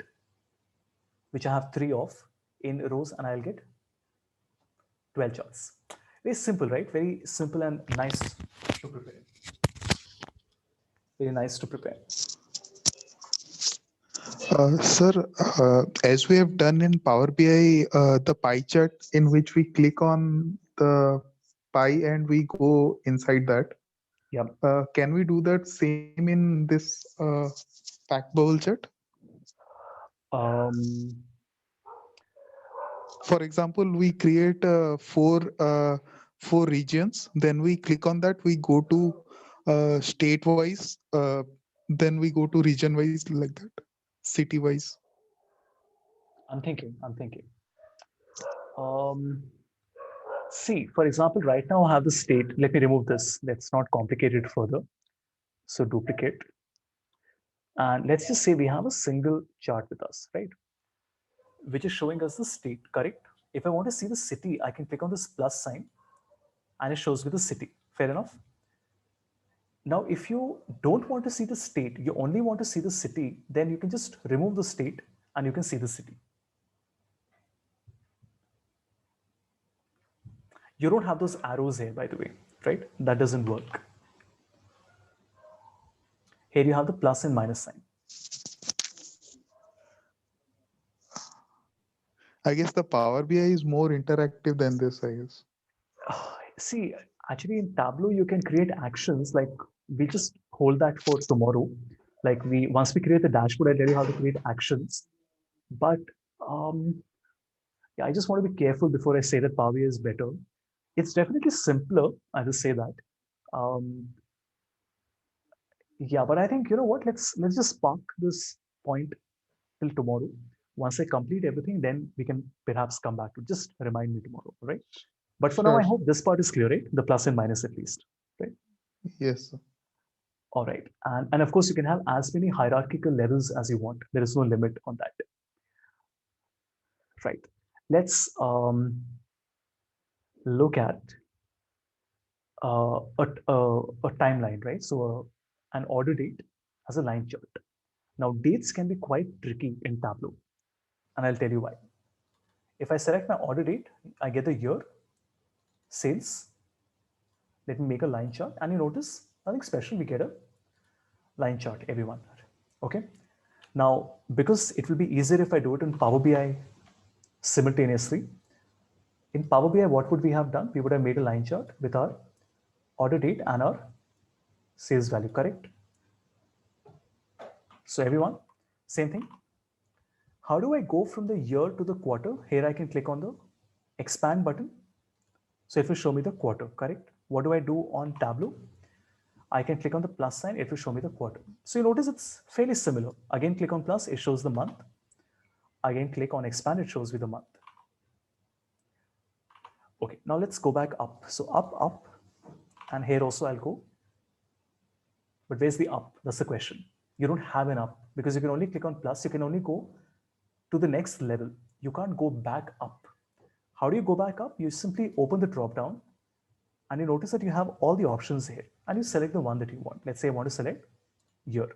which I have 3 of, in rows, and I'll get 12 charts. Very simple, right? Very simple and nice to prepare. Very nice to prepare.
Sir, as we have done in Power BI, the pie chart in which we click on the pie and we go inside that.
Yeah.
Can we do that same in this packed bubble chart? For example, we create four regions, then we click on that, we go to state wise, then we go to region wise, like that, city wise.
I'm thinking. See, for example, right now I have the state. Let me remove this. Let's not complicate it further. So duplicate. And let's just say we have a single chart with us, right? Which is showing us the state, correct? If I want to see the city, I can click on this plus sign and it shows me the city. Fair enough? Now, if you don't want to see the state, you only want to see the city, then you can just remove the state and you can see the city. You don't have those arrows here, by the way, right? That doesn't work. Here you have the plus and minus sign.
I guess the Power BI is more interactive than this, I guess.
See, actually in Tableau, you can create actions like we just hold that for tomorrow. Like once we create the dashboard, I tell you how to create actions. But yeah, I just want to be careful before I say that Power BI is better. It's definitely simpler. I will say that. Yeah, but I think you know what? Let's just park this point till tomorrow. Once I complete everything, then we can perhaps come back to just remind me tomorrow, right? But for now, I
Sure.
hope this part is clear, right? The plus and minus at least, right?
Yes, sir.
All right. And of course, you can have as many hierarchical levels as you want. There is no limit on that. Right. Let's look at a timeline, right? So an order date as a line chart. Now, dates can be quite tricky in Tableau, and I'll tell you why. If I select my order date, I get the year, sales. Let me make a line chart, and you notice nothing special. We get a line chart, everyone. Okay. Now, because it will be easier if I do it in Power BI simultaneously, in Power BI, what would we have done? We would have made a line chart with our order date and our sales value, correct? So everyone, same thing. How do I go from the year to the quarter? Here I can click on the expand button. So it will show me the quarter, correct? What do I do on Tableau? I can click on the plus sign, it will show me the quarter. So you notice it's fairly similar. Again, click on plus, it shows the month. Again, click on expand, it shows me the month. Okay, now let's go back up. So up, and here also I'll go. But where's the up? That's the question. You don't have an up because you can only click on plus. You can only go to the next level. You can't go back up. How do you go back up? You simply open the drop down and you notice that you have all the options here and you select the one that you want. Let's say I want to select year.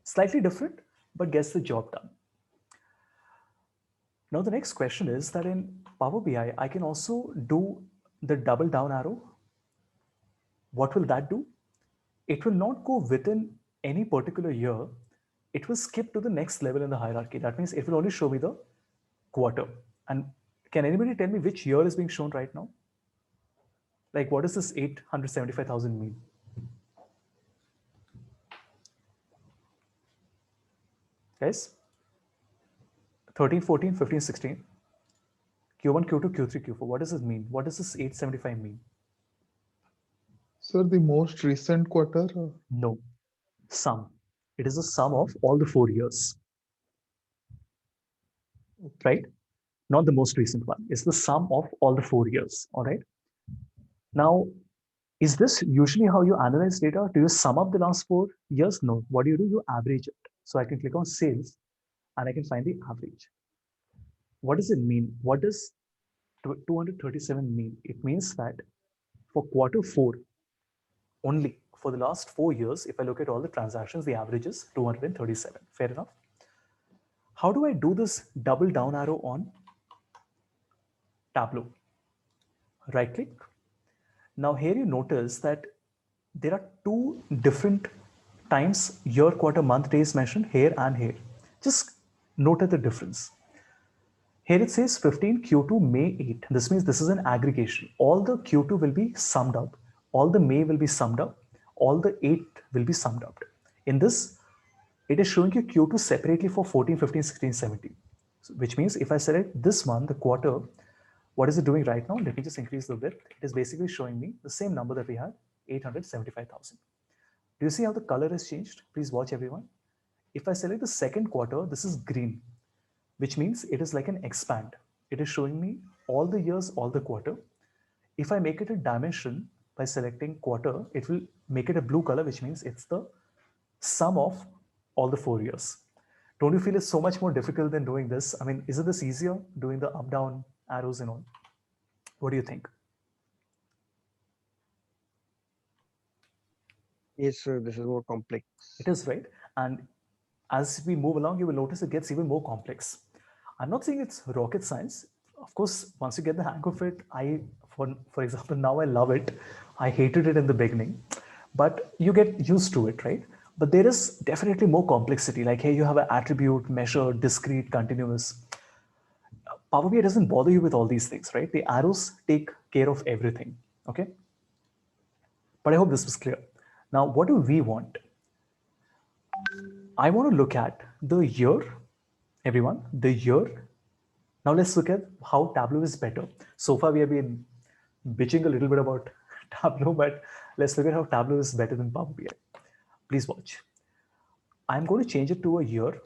Slightly different, but gets the job done. Now the next question is that in Power BI, I can also do the double down arrow. What will that do? It will not go within any particular year, it will skip to the next level in the hierarchy. That means it will only show me the quarter. And can anybody tell me which year is being shown right now? Like, what does this 875,000 mean? Guys? 13, 14, 15, 16. Q1, Q2, Q3, Q4. What does this mean? What does this 875 mean?
Sir, the most recent quarter.
No. Sum. It is the sum of all the 4 years,
Okay.
right? Not the most recent one. It's the sum of all the 4 years. All right. Now, is this usually how you analyze data? Do you sum up the last 4 years? No. What do? You average it. So I can click on sales and I can find the average. What does it mean? What does 237 mean? It means that for quarter 4, only for the last 4 years, if I look at all the transactions, the average is 237. Fair enough. How do I do this double down arrow on Tableau? Right click. Now here you notice that there are 2 different times year, quarter, month, days mentioned here and here. Just note the difference. Here it says 15 Q2 May 8. This means this is an aggregation. All the Q2 will be summed up. All the May will be summed up. All the 8 will be summed up. In this, it is showing you Q2 separately for 14, 15, 16, 17. So, which means if I select this one, the quarter, what is it doing right now? Let me just increase the width. It is basically showing me the same number that we had, 875,000. Do you see how the color has changed? Please watch everyone. If I select the second quarter, this is green, which means it is like an expand. It is showing me all the years, all the quarter. If I make it a dimension by selecting quarter, it will make it a blue color, which means it's the sum of all the 4 years. Don't you feel it's so much more difficult than doing this? I mean, isn't this easier doing the up down arrows and all? What do you think?
Yes, sir. This is more complex.
It is, right? And as we move along, you will notice it gets even more complex. I'm not saying it's rocket science. Of course, once you get the hang of it, for example, now I love it. I hated it in the beginning, but you get used to it, right? But there is definitely more complexity. Like here, you have an attribute, measure, discrete, continuous. Power BI doesn't bother you with all these things, right? The arrows take care of everything, okay? But I hope this was clear. Now, what do we want? I want to look at the year, everyone, the year. Now let's look at how Tableau is better. So far we have been bitching a little bit about Tableau, but let's look at how Tableau is better than Power BI. Please watch. I'm going to change it to a year,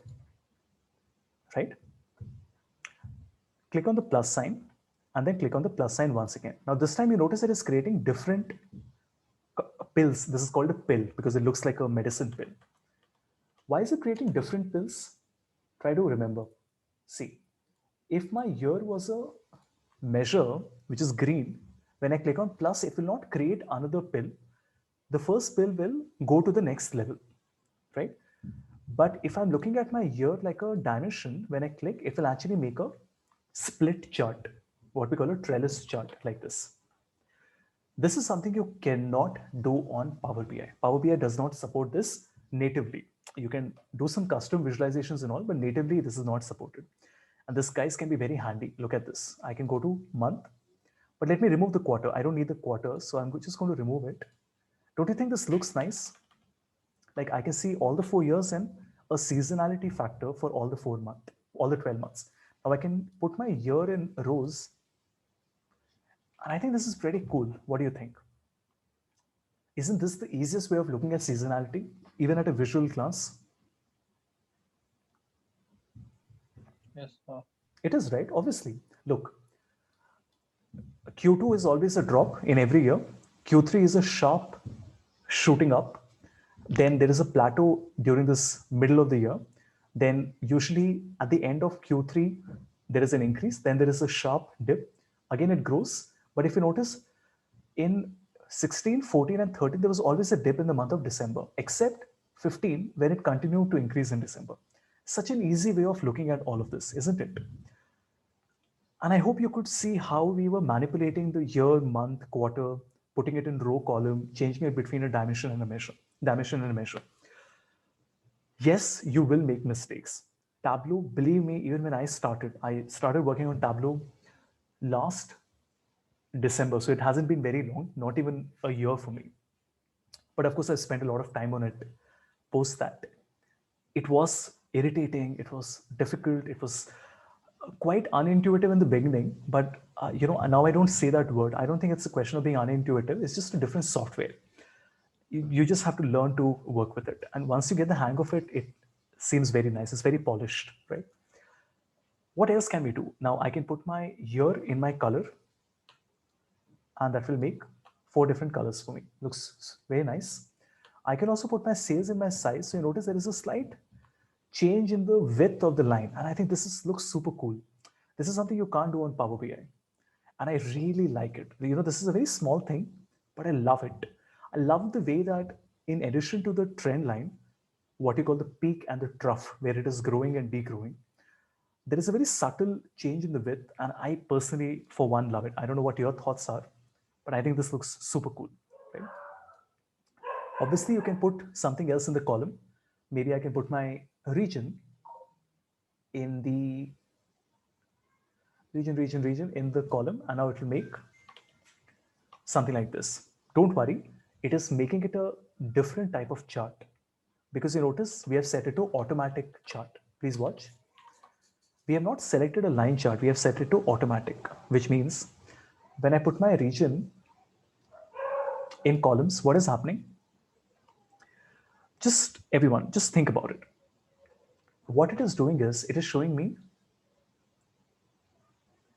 right? Click on the plus sign and then click on the plus sign once again. Now this time you notice it is creating different pills. This is called a pill because it looks like a medicine pill. Why is it creating different pills? Try to remember. See, if my year was a measure, which is green, when I click on plus, it will not create another pill. The first pill will go to the next level, right? But if I'm looking at my year like a dimension, when I click, it will actually make a split chart, what we call a trellis chart like this. This is something you cannot do on Power BI. Power BI does not support this natively. You can do some custom visualizations and all, but natively this is not supported. And this guys can be very handy. Look at this. I can go to month, but let me remove the quarter. I don't need the quarter, so I'm just going to remove it. Don't you think this looks nice? Like I can see all the 4 years and a seasonality factor for all the 4 months, all the 12 months. Now I can put my year in rows. And I think this is pretty cool. What do you think? Isn't this the easiest way of looking at seasonality, even at a visual glance?
Yes,
It is, right? Obviously. Look, Q2 is always a drop in every year. Q3 is a sharp shooting up. Then there is a plateau during this middle of the year. Then usually at the end of Q3, there is an increase. Then there is a sharp dip. Again, it grows. But if you notice, in 16, 14, and 13, there was always a dip in the month of December, except 15, when it continued to increase in December. Such an easy way of looking at all of this, isn't it? And I hope you could see how we were manipulating the year, month, quarter, putting it in row column, changing it between a dimension and a measure. Yes, you will make mistakes. Tableau, believe me, even when I started working on Tableau last December, so it hasn't been very long, not even a year for me. But of course, I spent a lot of time on it post that. It was irritating, it was difficult, it was quite unintuitive in the beginning, but now I don't say that word. I don't think it's a question of being unintuitive, it's just a different software. You just have to learn to work with it. And once you get the hang of it, it seems very nice. It's very polished, right? What else can we do? Now I can put my year in my color, and that will make 4 different colors for me. Looks very nice. I can also put my sales in my size. So you notice there is a slight change in the width of the line. And I think looks super cool. This is something you can't do on Power BI. And I really like it. This is a very small thing, but I love it. I love the way that in addition to the trend line, what you call the peak and the trough, where it is growing and degrowing, there is a very subtle change in the width. And I personally, for one, love it. I don't know what your thoughts are, but I think this looks super cool. Right? Obviously, you can put something else in the column. Maybe I can put my region in the region in the column, and now it will make something like this. Don't worry, it is making it a different type of chart, because you notice we have set it to automatic chart. Please watch. We have not selected a line chart, we have set it to automatic, which means when I put my region in columns, what is happening? Just everyone, just think about it. What it is doing is it is showing me,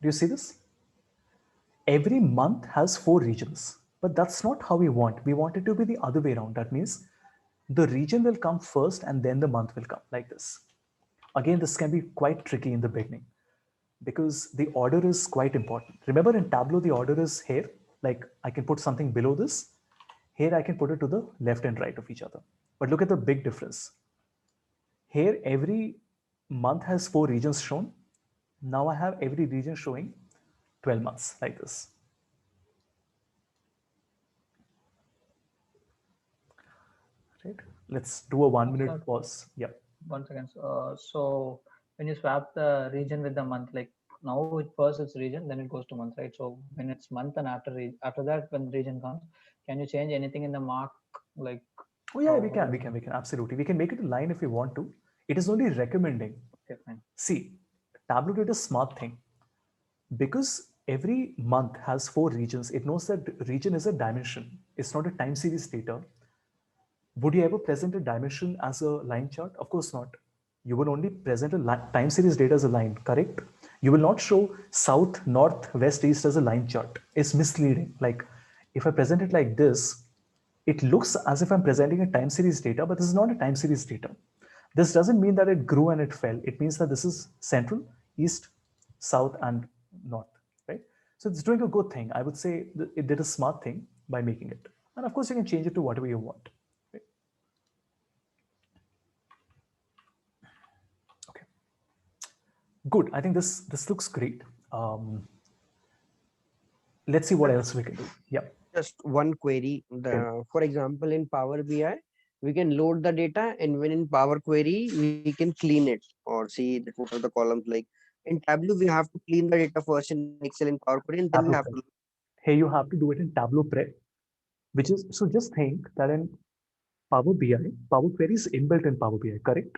do you see this? Every month has 4 regions, but that's not how we want. We want it to be the other way around. That means the region will come first and then the month will come, like this. Again, this can be quite tricky in the beginning because the order is quite important. Remember, in Tableau, the order is here. Like I can put something below this. Here I can put it to the left and right of each other. But look at the big difference. Here, every month has 4 regions shown. Now I have every region showing 12 months, like this. Right? Let's do a 1-minute pause. Yeah.
1 second. So when you swap the region with the month, like now it first it's region, then it goes to month, right? So when it's month and after that, when the region comes, can you change anything in the mark? Like,
oh yeah, we can absolutely. We can make it a line if we want to. It is only recommending.
Okay, fine.
See, Tableau did a smart thing. Because every month has 4 regions, it knows that region is a dimension. It's not a time series data. Would you ever present a dimension as a line chart? Of course not. You will only present a time series data as a line, correct? You will not show south, north, west, east as a line chart. It's misleading. Like if I present it like this, it looks as if I'm presenting a time series data, but this is not a time series data. This doesn't mean that it grew and it fell. It means that this is central, east, south, and north, right? So it's doing a good thing. I would say it did a smart thing by making it. And of course, you can change it to whatever you want. Right? Okay. Good. I think this looks great. Let's see what else we can do. Yeah.
Just one query. For example, in Power BI, we can load the data, and when in Power Query, we can clean it or see the total of the columns. Like in Tableau, we have to clean the data first in Excel and Power Query, and then we have to.
Here you have to do it in Tableau Prep, which is, so just think that in Power BI, Power Query is inbuilt in Power BI, correct?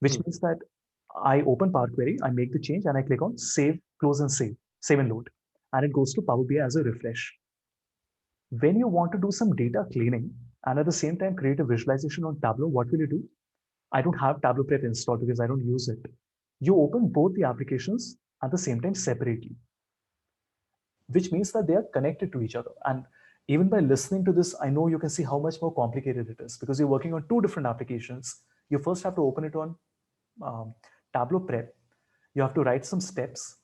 Which means that I open Power Query, I make the change, and I click on Save, Close, and Save and Load. And it goes to Power BI as a refresh. When you want to do some data cleaning and at the same time create a visualization on Tableau, what will you do? I don't have Tableau Prep installed because I don't use it. You open both the applications at the same time separately, which means that they are connected to each other. And even by listening to this, I know you can see how much more complicated it is because you're working on 2 different applications. You first have to open it on Tableau Prep. You have to write some steps.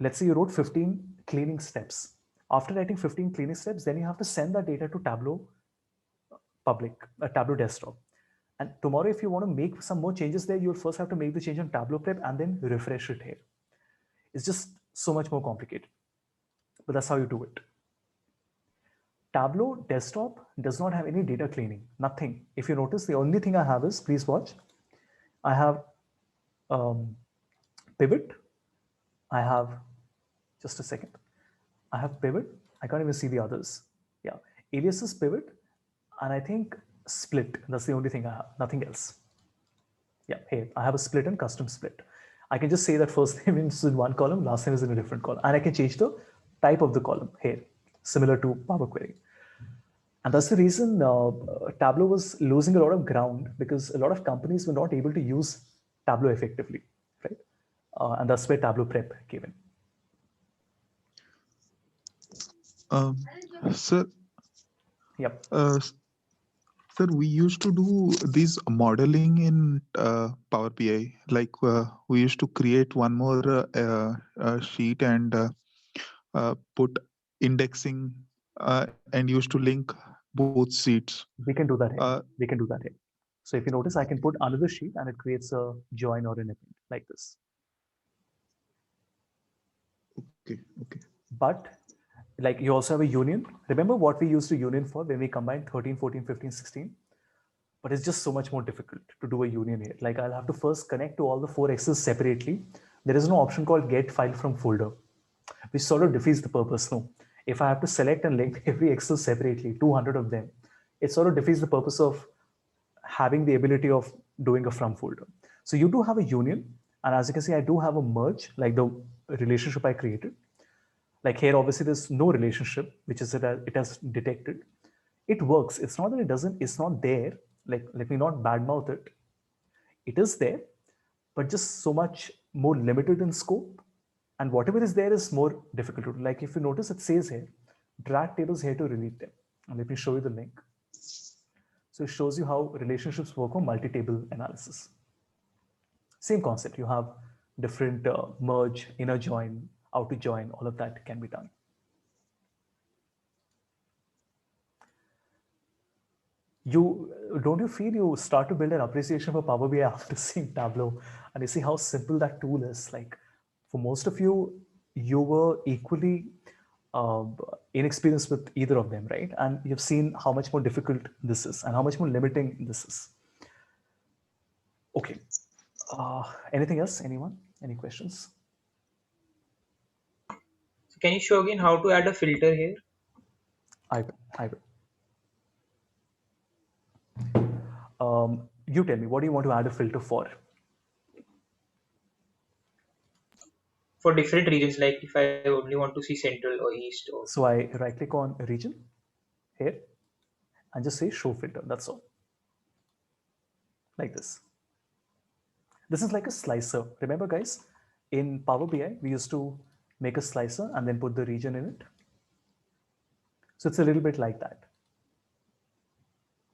Let's say you wrote 15 cleaning steps. After writing 15 cleaning steps, then you have to send that data to Tableau public, Tableau desktop. And tomorrow, if you want to make some more changes there, you'll first have to make the change on Tableau Prep and then refresh it here. It's just so much more complicated. But that's how you do it. Tableau desktop does not have any data cleaning, nothing. If you notice, the only thing I have is, please watch, I have um, pivot. I have, just a second. I have pivot. I can't even see the others. Yeah, aliases, pivot, and I think split. That's the only thing I have, nothing else. Yeah, here I have a split and custom split. I can just say that first name is in one column, last name is in a different column, and I can change the type of the column here, similar to Power Query. And that's the reason Tableau was losing a lot of ground, because a lot of companies were not able to use Tableau effectively, right? And that's where Tableau Prep came in.
Sir,
Yep.
Sir, we used to do this modeling in Power BI. Like we used to create one more sheet and put indexing and used to link both sheets.
We can do that here. We can do that here. So if you notice, I can put another sheet and it creates a join or an event like this.
Okay.
But like you also have a union. Remember what we used a union for when we combined 13, 14, 15, 16? But it's just so much more difficult to do a union here. Like I'll have to first connect to all the 4 X's separately. There is no option called get file from folder, which sort of defeats the purpose. No, if I have to select and link every Excel separately, 200 of them, it sort of defeats the purpose of having the ability of doing a from folder. So you do have a union, and as you can see, I do have a merge, like the relationship I created. Like here, obviously, there's no relationship, which is it has detected. It works. It's not that it doesn't. It's not there. Like let me not badmouth it. It is there, but just so much more limited in scope. And whatever is there is more difficult to do. Like if you notice, it says here, drag tables here to delete them. And let me show you the link. So it shows you how relationships work on multi-table analysis. Same concept. You have different merge, inner join, outer join, all of that can be done. Don't you feel you start to build an appreciation for Power BI after seeing Tableau, and you see how simple that tool is? Like for most of you, you were equally uh, inexperienced with either of them, right? And you've seen how much more difficult this is and how much more limiting this is. Okay. Anything else? Anyone? Any questions?
So can you show again how to add a filter here?
I will. I will. You tell me, what do you want to add a filter for?
For different regions, like if I only want to see central or east or
So I right click on region here and just say show filter. That's all. Like this. This is like a slicer. Remember, guys, in Power BI, we used to make a slicer and then put the region in it. So it's a little bit like that.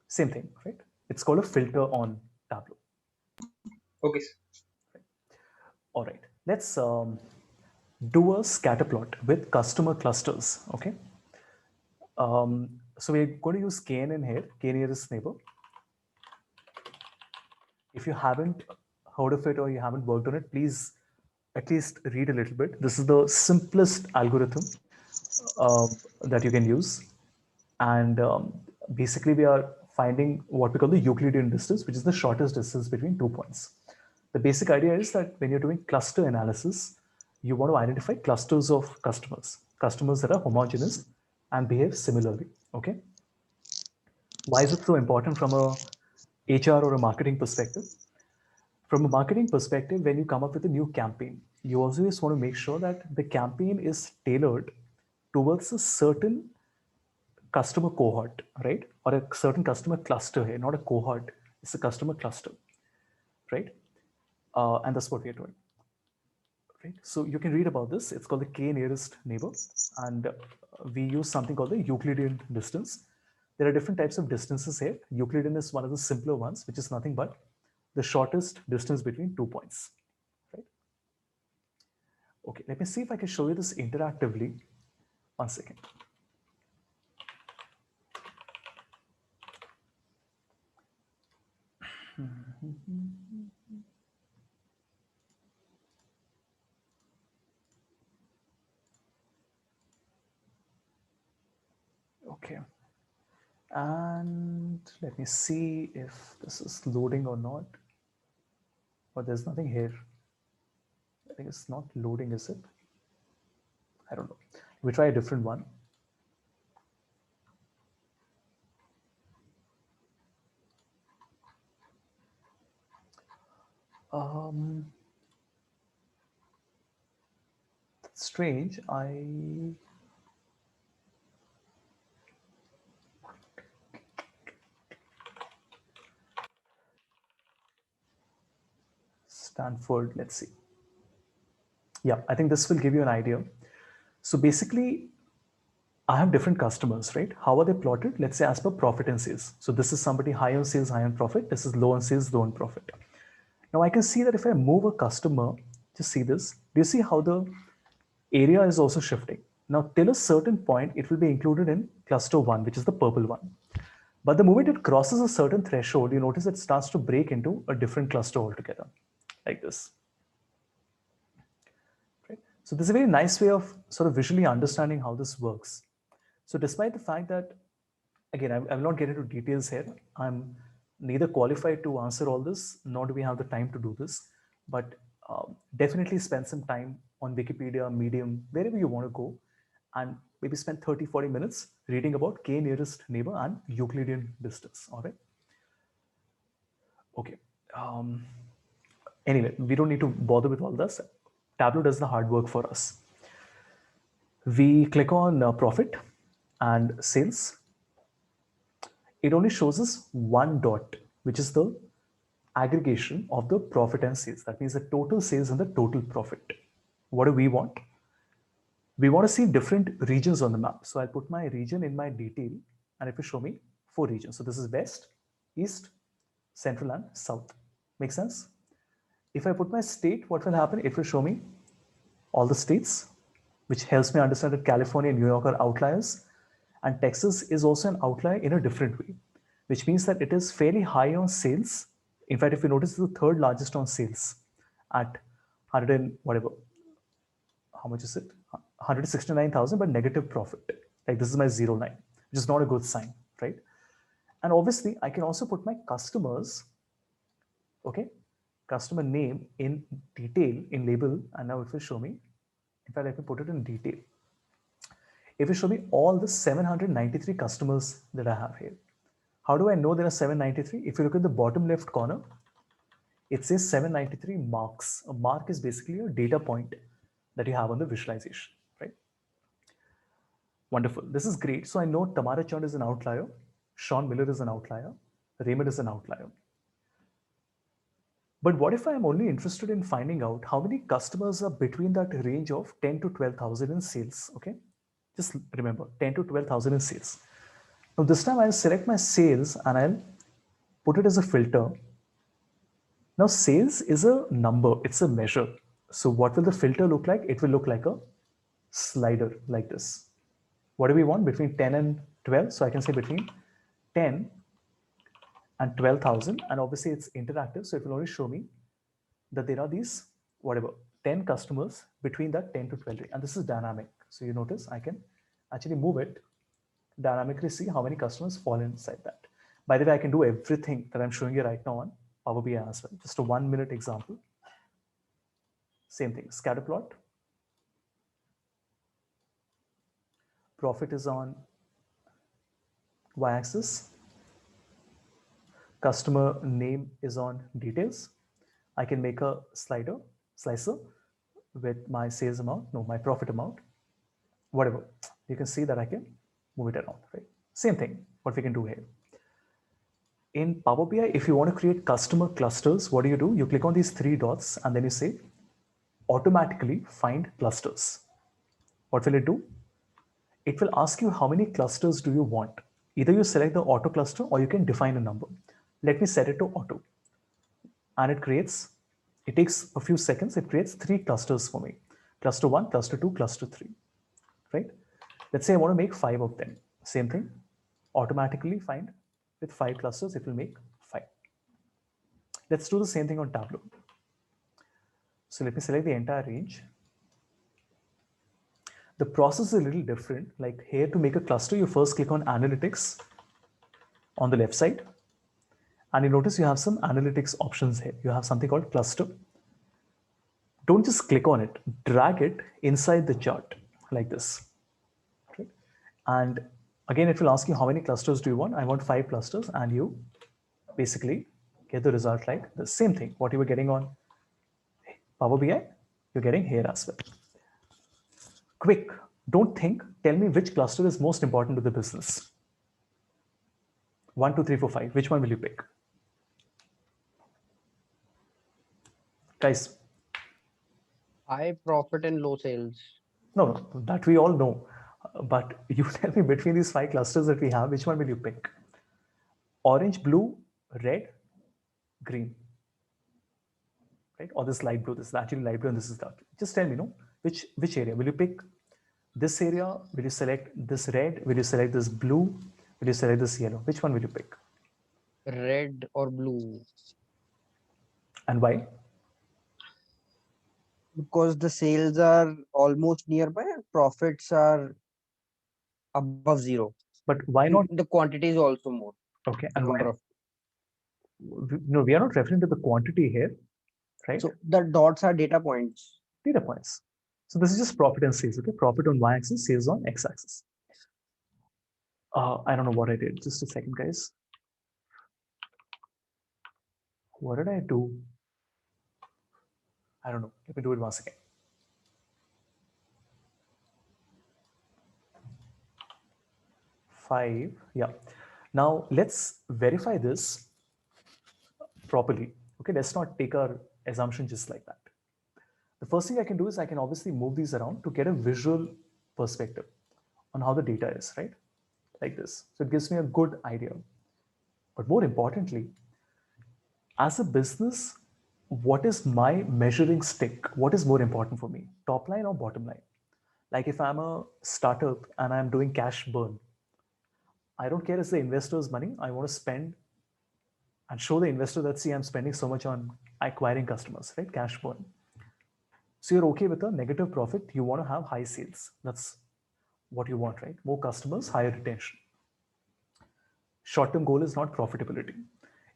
Same thing, right? It's called a filter on Tableau.
okay.
All right, let's do a scatter plot with customer clusters, okay? So we're going to use KNN here, K nearest neighbor. If you haven't heard of it or you haven't worked on it, please at least read a little bit. This is the simplest algorithm that you can use. And basically, we are finding what we call the Euclidean distance, which is the shortest distance between 2 points. The basic idea is that when you're doing cluster analysis, you want to identify clusters of customers that are homogeneous and behave similarly. Okay. Why is it so important from a HR or a marketing perspective? From a marketing perspective, when you come up with a new campaign, you always want to make sure that the campaign is tailored towards a certain customer cohort, right? Or a certain customer cluster here, not a cohort, it's a customer cluster, right? And that's what we're doing, right? So you can read about this. It's called the K nearest neighbor. And we use something called the Euclidean distance. There are different types of distances here. Euclidean is one of the simpler ones, which is nothing but the shortest distance between 2 points, right? Okay, let me see if I can show you this interactively. One second. Okay. And let me see if this is loading or not. But there's nothing here. I think it's not loading, is it? I don't know. We try a different one. That's strange. Stanford, let's see. Yeah, I think this will give you an idea. So basically, I have different customers, right? How are they plotted? Let's say as per profit and sales. So this is somebody high on sales, high on profit. This is low on sales, low on profit. Now I can see that if I move a customer, just see this. Do you see how the area is also shifting? Now till a certain point, it will be included in cluster one, which is the purple one. But the moment it crosses a certain threshold, you notice it starts to break into a different cluster altogether, like this. Right? So this is a very nice way of sort of visually understanding how this works. So despite the fact that, again, I will not get into details here. I'm neither qualified to answer all this, nor do we have the time to do this. But definitely spend some time on Wikipedia, Medium, wherever you want to go, and maybe spend 30, 40 minutes reading about K nearest neighbor and Euclidean distance. All right. Okay. Anyway, we don't need to bother with all this. Tableau does the hard work for us. We click on profit and sales. It only shows us one dot, which is the aggregation of the profit and sales. That means the total sales and the total profit. What do we want? We want to see different regions on the map. So I'll put my region in my detail, and it will show me 4 regions. So this is west, east, central, and south. Make sense? If I put my state, what will happen? It will show me all the states, which helps me understand that California and New York are outliers. And Texas is also an outlier in a different way, which means that it is fairly high on sales. In fact, if you notice, it's the third largest on sales at 100 and whatever. How much is it? 169,000, but negative profit. Like this is my 0 line, which is not a good sign, right? And obviously, I can also put my customers, okay, customer name in detail in label, and now it will show me. In fact, let me put it in detail. It will show me all the 793 customers that I have here. How do I know there are 793? If you look at the bottom left corner, it says 793 marks. A mark is basically a data point that you have on the visualization, right? Wonderful. This is great. So I know Tamara Chand is an outlier. Sean Miller is an outlier. Raymond is an outlier. But what if I am only interested in finding out how many customers are between that range of 10 to 12,000 in sales, okay? Just remember, 10 to 12,000 in sales. Now this time I'll select my sales and I'll put it as a filter. Now sales is a number, it's a measure. So what will the filter look like? It will look like a slider like this. What do we want? Between 10 and 12. So I can say between 10 and 12,000. And obviously it's interactive. So it will only show me that there are these, whatever, 10 customers between that 10 to 12. And this is dynamic. So you notice I can actually move it, dynamically see how many customers fall inside that. By the way, I can do everything that I'm showing you right now on Power BI as well. Just a 1 minute example. Same thing, scatter plot. Profit is on y-axis. Customer name is on details. I can make a slicer with my sales amount, no, my profit amount, whatever. You can see that I can move it around, right? Same thing, what we can do here. In Power BI, if you want to create customer clusters, what do? You click on these 3 dots and then you say, automatically find clusters. What will it do? It will ask you how many clusters do you want. Either you select the auto cluster or you can define a number. Let me set it to auto. And it takes a few seconds, it creates 3 clusters for me. Cluster 1, cluster 2, cluster 3, right? Let's say I want to make 5 of them. Same thing, automatically find with 5 clusters, it will make 5. Let's do the same thing on Tableau. So let me select the entire range. The process is a little different. Like here to make a cluster, you first click on analytics on the left side. And you notice you have some analytics options here. You have something called cluster. Don't just click on it, drag it inside the chart like this. Okay. And again, it will ask you how many clusters do you want? I want 5 clusters, and you basically get the result like the same thing. What you were getting on Power BI, you're getting here as well. Quick, don't think, tell me which cluster is most important to the business. 1, 2, 3, 4, 5. Which one will you pick? Guys,
High profit and low sales.
no, that we all know. But you tell me between these 5 clusters that we have, which one will you pick? Orange, blue, red, green. Right? Or this light blue, this is actually light blue and this is dark. Just tell me, no? Which area? Will you pick this area? Will you select this red? Will you select this blue? Will you select this yellow? Which one will you pick?
Red or blue?
And why?
Because the sales are almost nearby and profits are above zero.
But why
And
not?
the quantity is also more.
Okay,
The
and
number
why?
of.
No, we are not referring to the quantity here, right?
So the dots are data points.
Data points. So this is just profit and sales, okay? Profit on y-axis, sales on x-axis. I don't know what I did. Just a second, guys. What did I do? I don't know. Let me do it once again. Five, yeah. Now let's verify this properly. Okay, let's not take our assumption just like that. The first thing I can do is I can obviously move these around to get a visual perspective on how the data is, right? Like this. So it gives me a good idea. But more importantly, as a business, what is my measuring stick? What is more important for me, top line or bottom line? Like if I'm a startup and I'm doing cash burn, I don't care if the investor's money. I want to spend and show the investor that, see, I'm spending so much on acquiring customers, right? Cash burn. So you're okay with a negative profit. You want to have high sales. That's what you want, right? More customers, higher retention. Short-term goal is not profitability.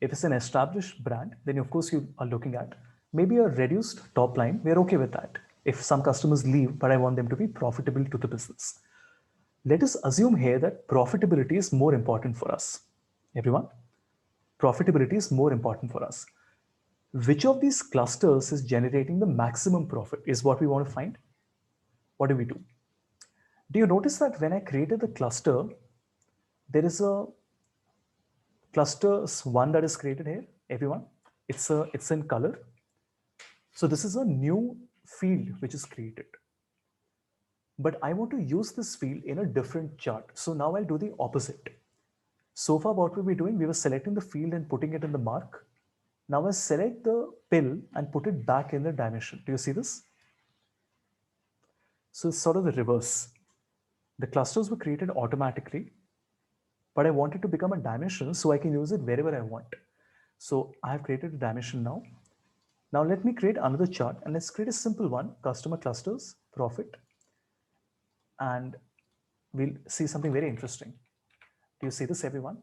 If it's an established brand, then of course you are looking at maybe a reduced top line. We're okay with that. If some customers leave, but I want them to be profitable to the business. Let us assume here that profitability is more important for us. Everyone, profitability is more important for us. Which of these clusters is generating the maximum profit is what we want to find. What do we do? Do you notice that when I created the cluster, there is a clusters 1 that is created here, everyone? It's in color. So this is a new field which is created. But I want to use this field in a different chart. So now I'll do the opposite. So far, what we were doing, we were selecting the field and putting it in the mark. Now I select the pill and put it back in the dimension. Do you see this? So it's sort of the reverse. The clusters were created automatically, but I want it to become a dimension so I can use it wherever I want. So I have created a dimension now. Now let me create another chart and let's create a simple one, customer clusters, profit. And we'll see something very interesting. Do you see this, everyone?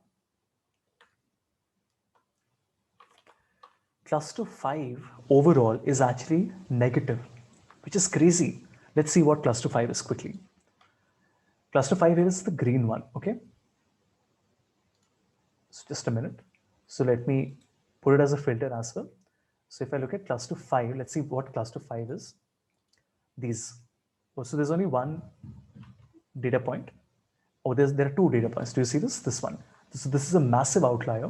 Cluster 5 overall is actually negative, which is crazy. Let's see what cluster 5 is quickly. Cluster 5 is the green one, okay? So just a minute. So let me put it as a filter as well. So if I look at cluster 5, let's see what cluster 5 is. These. Oh, so there's only one data point. Oh, there are 2 data points. Do you see this? This one. So this is a massive outlier.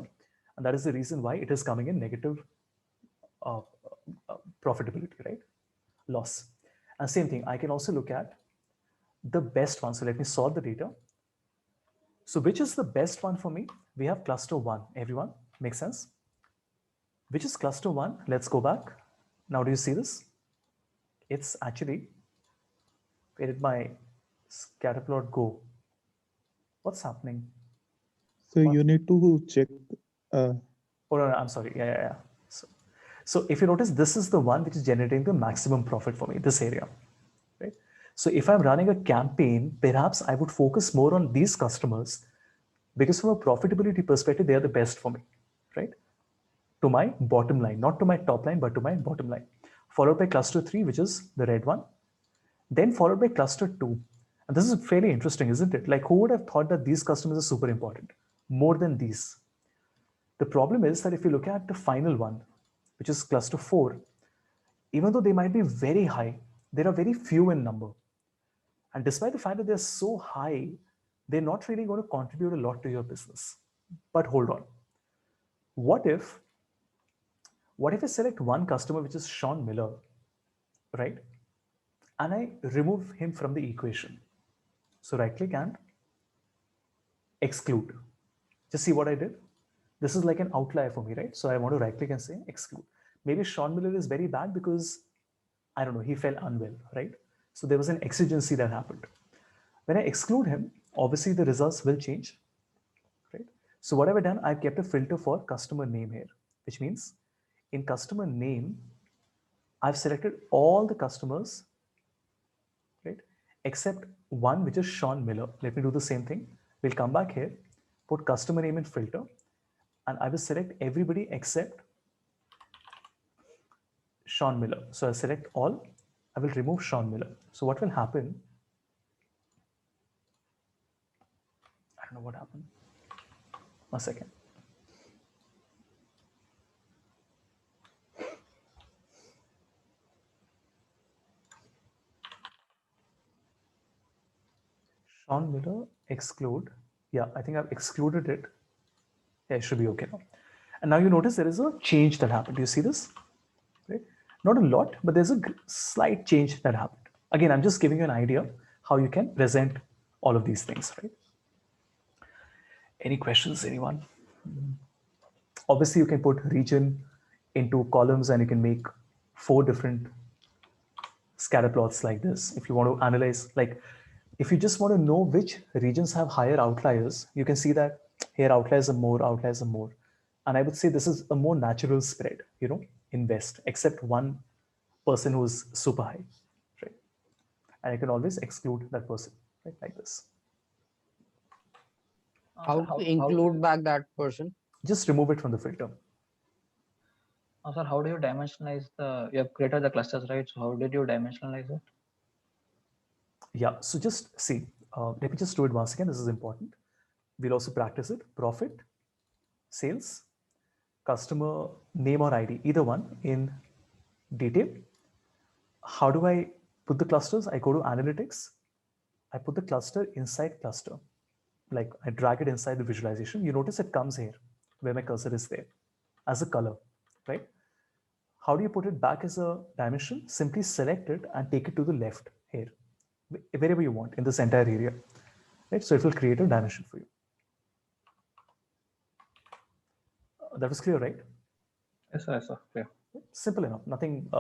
And that is the reason why it is coming in negative profitability, right? Loss. And same thing, I can also look at the best one. So let me solve the data. So which is the best one for me? We have cluster 1. Everyone, makes sense? Which is cluster 1? Let's go back. Now, do you see this? It's actually, where did my scatter plot go? What's happening?
So you need to check.
Oh, no, I'm sorry. Yeah. So if you notice, this is the one which is generating the maximum profit for me, this area, right? So if I'm running a campaign, perhaps I would focus more on these customers because from a profitability perspective, they are the best for me, right? to my bottom line, not to my top line, but to my bottom line, followed by cluster 3, which is the red one, then followed by cluster 2. And this is fairly interesting, isn't it? Like, who would have thought that these customers are super important, more than these? The problem is that if you look at the final one, which is cluster 4, even though they might be very high, there are very few in number. And despite the fact that they're so high, they're not really going to contribute a lot to your business. But hold on. What if I select one customer, which is Sean Miller, right? And I remove him from the equation. So right click and exclude. Just see what I did. This is like an outlier for me, right? So I want to right click and say exclude. Maybe Sean Miller is very bad because, I don't know, he fell unwell, right? So there was an exigency that happened. When I exclude him, obviously the results will change, right? So what have I done? I've kept a filter for customer name here, which means in customer name, I've selected all the customers, right? Except one, which is Sean Miller. Let me do the same thing. We'll come back here, put customer name in filter, and I will select everybody except Sean Miller. So I select all, I will remove Sean Miller. So what will happen? I don't know what happened. A second. Sean Miller, exclude. Yeah, I think I've excluded it. Yeah, it should be okay now. And now you notice there is a change that happened. Do you see this? Right? Not a lot, but there's a slight change that happened. Again, I'm just giving you an idea how you can present all of these things, right? Any questions, anyone? Obviously, you can put region into columns and you can make 4 different scatter plots like this. If you want to analyze, like, if you just want to know which regions have higher outliers, you can see that here outliers are more, outliers are more. And I would say this is a more natural spread, you know, in West, except one person who's super high, right? And I can always exclude that person, right? Like this.
How to include back that person?
Just remove it from the filter.
Sir, how do you dimensionalize you have created the clusters, right? So how did you dimensionalize it?
Yeah, so just see, let me just do it once again. This is important. We'll also practice it. Profit, sales, customer name or ID, either one in detail. How do I put the clusters? I go to analytics. I put the cluster inside cluster. Like I drag it inside the visualization. You notice it comes here where my cursor is there as a color, right? How do you put it back as a dimension? Simply select it and take it to the left here, wherever you want in this entire area, right? So it will create a dimension for you. That was clear, right?
Yes, sir. Yes, sir. Clear.
Simple enough, nothing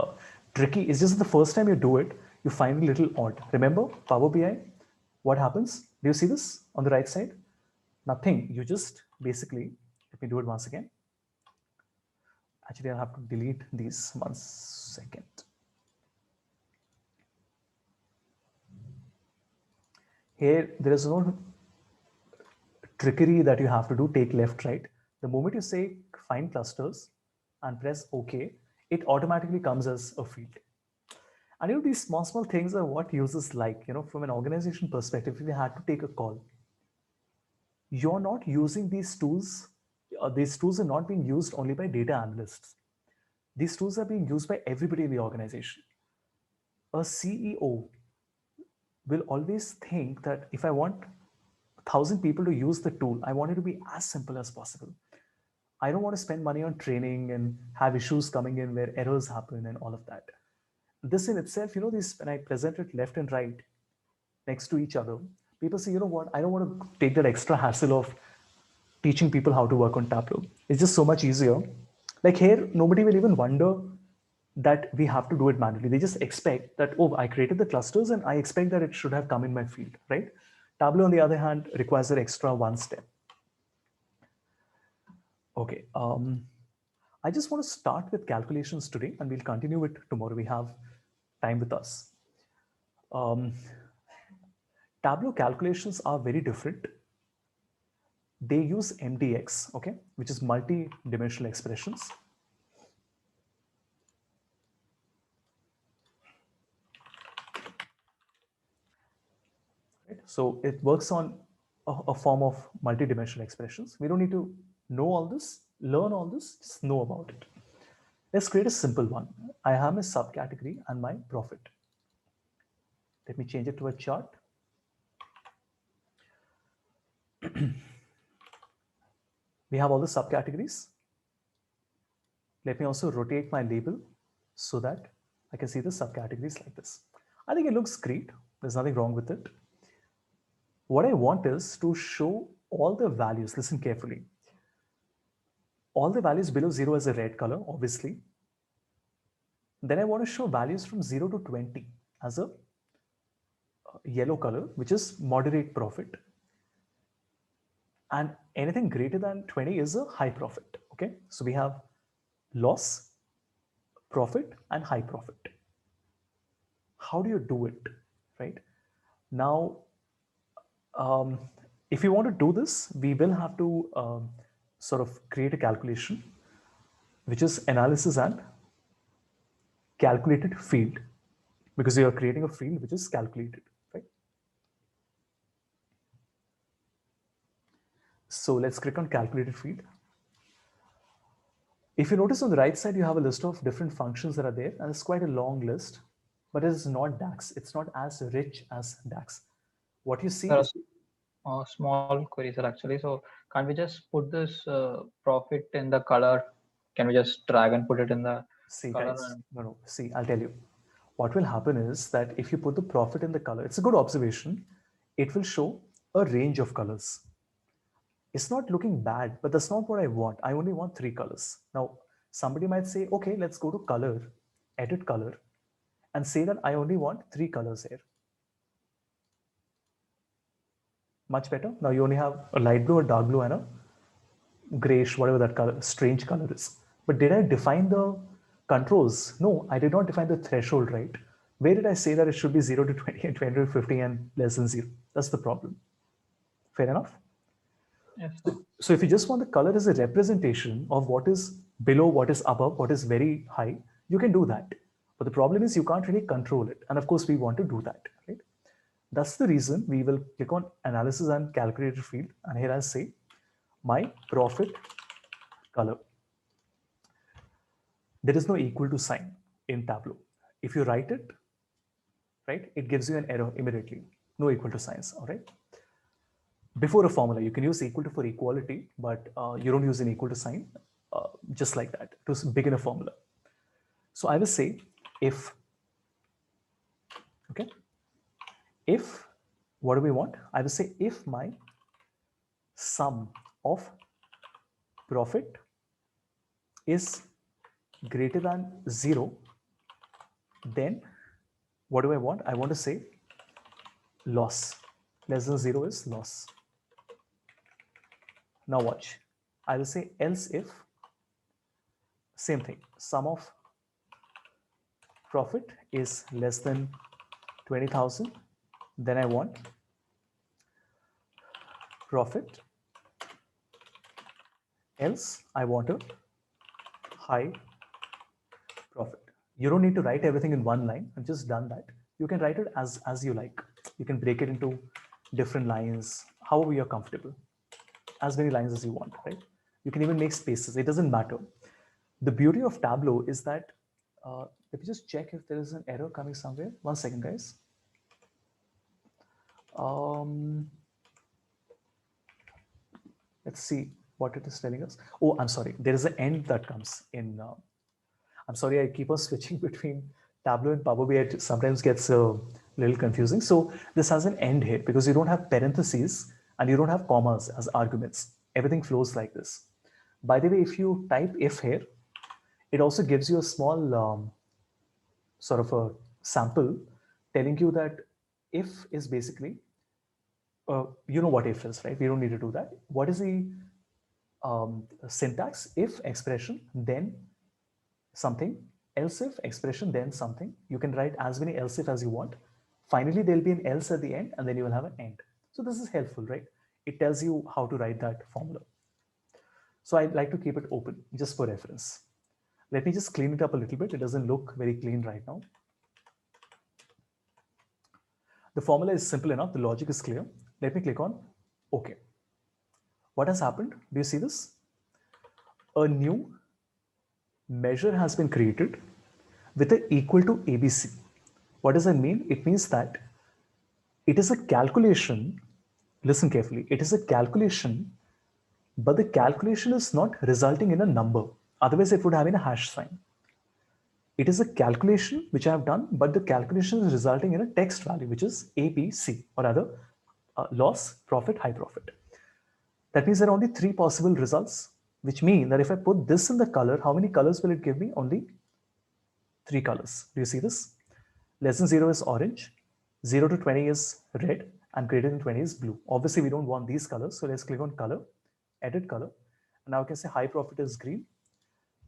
tricky. It's just the first time you do it, you find it a little odd. Remember Power BI, what happens? Do you see this on the right side? Nothing. You just basically, let me do it once again. Actually, I'll have to delete these 1 second. Here, there is no trickery that you have to do, take left, right. The moment you say find clusters and press OK, it automatically comes as a field. And you know, these small things are what users like, you know, from an organization perspective, if you had to take a call, you're not using these tools are not being used only by data analysts. These tools are being used by everybody in the organization. A CEO will always think that if I want 1,000 people to use the tool, I want it to be as simple as possible. I don't want to spend money on training and have issues coming in where errors happen and all of that. This in itself, you know, when I present it left and right next to each other, people say, you know what, I don't want to take that extra hassle of teaching people how to work on Tableau. It's just so much easier. Like here, nobody will even wonder that we have to do it manually. They just expect that, oh, I created the clusters and I expect that it should have come in my field, right? Tableau, on the other hand, requires an extra 1 step. Okay, I just want to start with calculations today and we'll continue it tomorrow. We have time with us. Tableau calculations are very different. They use MDX, okay, which is multi-dimensional expressions. Right? So it works on a form of multidimensional expressions. We don't need to know all this, learn all this, just know about it. Let's create a simple one. I have my subcategory and my profit. Let me change it to a chart. We have all the subcategories. Let me also rotate my label so that I can see the subcategories like this. I think it looks great. There's nothing wrong with it. What I want is to show all the values. Listen carefully. All the values below 0 is a red color, obviously. Then I want to show values from 0 to 20 as a yellow color, which is moderate profit. And anything greater than 20 is a high profit. Okay, so we have loss, profit, and high profit. How do you do it, right? Now, if you want to do this, we will have to sort of create a calculation, which is analysis and calculated field, because you are creating a field which is calculated, right? So let's click on calculated field. If you notice on the right side, you have a list of different functions that are there, and it's quite a long list, but it is not DAX. It's not as rich as DAX. What you see
There
is
are small queries actually. So can't we just put this profit in the color? Can we just drag and put it in the
see,
color?
guys.
And
No, see, I'll tell you. What will happen is that if you put the profit in the color, it's a good observation. It will show a range of colors. It's not looking bad, but that's not what I want. I only want 3 colors. Now, somebody might say, okay, let's go to color, edit color, and say that I only want 3 colors here. Much better. Now you only have a light blue, a dark blue, and a grayish, whatever that color, strange color is. But did I define the controls? No, I did not define the threshold, right? Where did I say that it should be 0 to 20 and 20 to 50 and less than 0? That's the problem. Fair enough?
yes,
So if you just want the color as a representation of what is below, what is above, what is very high, you can do that. But the problem is you can't really control it. And of course, we want to do that, right? That's the reason we will click on analysis and calculated field. And here I say my profit color. There is no equal to sign in Tableau. If you write it, right, it gives you an error immediately. No equal to signs, all right? Before a formula, you can use equal to for equality, but you don't use an equal to sign, just like that, to begin a formula. So I will say if, okay, if, what do we want? I will say if my sum of profit is greater than 0, then what do I want? I want to say loss. Less than 0 is loss. Now watch. I will say else if, same thing, sum of profit is less than 20,000, then I want profit, else I want a high profit. You don't need to write everything in one line. I've just done that. You can write it as you like. You can break it into different lines, however you're comfortable. As many lines as you want, right? You can even make spaces. It doesn't matter. The beauty of Tableau is that, let me just check if there is an error coming somewhere. 1 second, guys. Let's see what it is telling us. Oh, I'm sorry. There is an end that comes in. I'm sorry, I keep on switching between Tableau and Power BI. It sometimes gets a little confusing. So this has an end here because you don't have parentheses and you don't have commas as arguments. Everything flows like this. By the way, if you type if here, it also gives you a small sort of a sample telling you that if is basically, you know what if is, right? We don't need to do that. What is the syntax? If expression, then something, else if expression, then something. You can write as many else if as you want. Finally, there'll be an else at the end, and then you will have an end. So this is helpful, right? It tells you how to write that formula. So I'd like to keep it open just for reference. Let me just clean it up a little bit. It doesn't look very clean right now. The formula is simple enough. The logic is clear. Let me click on OK. What has happened? Do you see this? A new measure has been created with a equal to ABC. What does that mean? It means that it is a calculation. Listen carefully. It is a calculation, but the calculation is not resulting in a number. Otherwise, it would have been a hash sign. It is a calculation which I have done, but the calculation is resulting in a text value, which is ABC, or rather loss, profit, high profit. That means there are only 3 possible results, which mean that if I put this in the color, how many colors will it give me? Only 3 colors. Do you see this? Less than 0 is orange, 0 to 20 is red, and greater than 20 is blue. Obviously, we don't want these colors, so let's click on color, edit color. And now I can say high profit is green,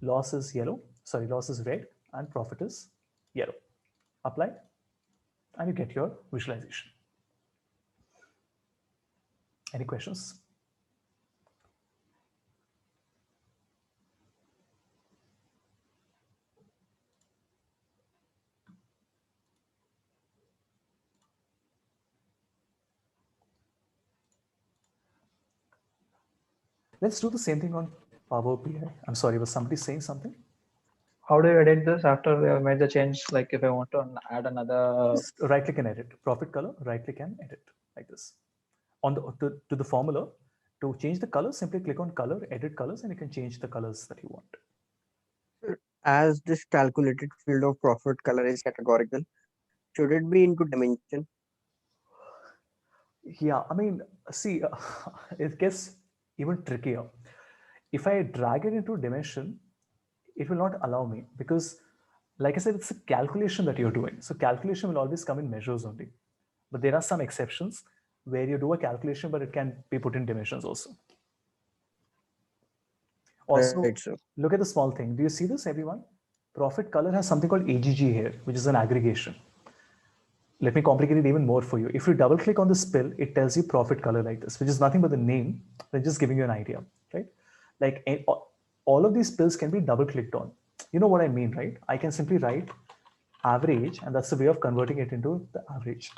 loss is yellow, sorry, loss is red, and profit is yellow. Apply, and you get your visualization. Any questions? Let's do the same thing on Power BI. I'm sorry, was somebody saying something?
How do you edit this after we have made the change? Like if I want to add another.
Just right click and edit. Profit color, right click and edit like this. On the to the formula, to change the color, simply click on color, edit colors, and you can change the colors that you want.
As this calculated field of profit color is categorical, should it be into dimension?
Yeah, I mean, see, it gets even trickier. If I drag it into dimension, it will not allow me because, like I said, it's a calculation that you're doing. So calculation will always come in measures only. But there are some exceptions where you do a calculation, but it can be put in dimensions also. Also,
Right, sir.
look at the small thing. Do you see this, everyone? Profit color has something called AGG here, which is an aggregation. Let me complicate it even more for you. If you double click on this pill, it tells you profit color like this, which is nothing but the name. They're just giving you an idea, right? Like all of these pills can be double clicked on. You know what I mean, right? I can simply write average, and that's the way of converting it into the average,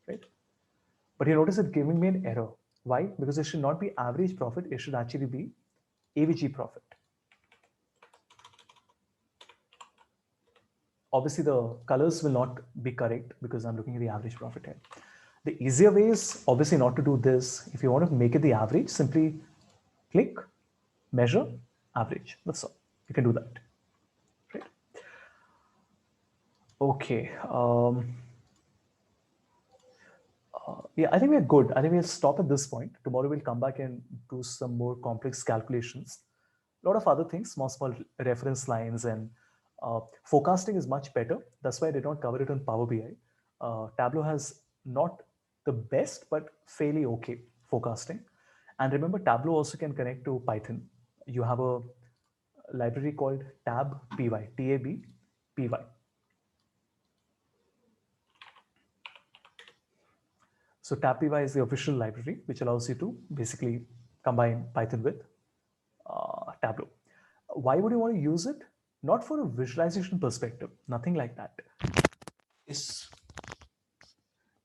right? But you notice it giving me an error. Why? Because it should not be average profit. It should actually be AVG profit. Obviously, the colors will not be correct because I'm looking at the average profit here. The easier way is obviously not to do this. If you want to make it the average, simply click, measure, average. That's all. You can do that. Right? Okay. Yeah, I think we're good. I think we'll stop at this point. Tomorrow we'll come back and do some more complex calculations. A lot of other things, small reference lines, and forecasting is much better. That's why I did not cover it on Power BI. Tableau has not the best, but fairly okay forecasting. And remember, Tableau also can connect to Python. You have a library called tabpy, T-A-B-P-Y. So tabpy is the official library, which allows you to basically combine Python with Tableau. Why would you want to use it? Not for a visualization perspective, nothing like that.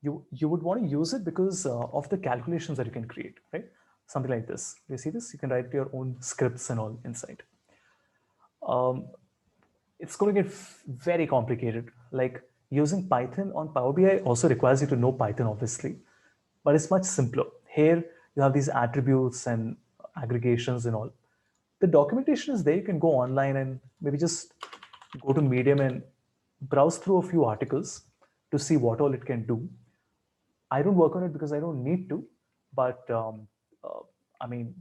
You would want to use it because of the calculations that you can create, right? Something like this. Do you see this? You can write your own scripts and all inside. It's going to get very complicated. Like using Python on Power BI also requires you to know Python, obviously, but it's much simpler. Here you have these attributes and aggregations and all. The documentation is there. You can go online and maybe just go to Medium and browse through a few articles to see what all it can do. I don't work on it because I don't need to, but I mean,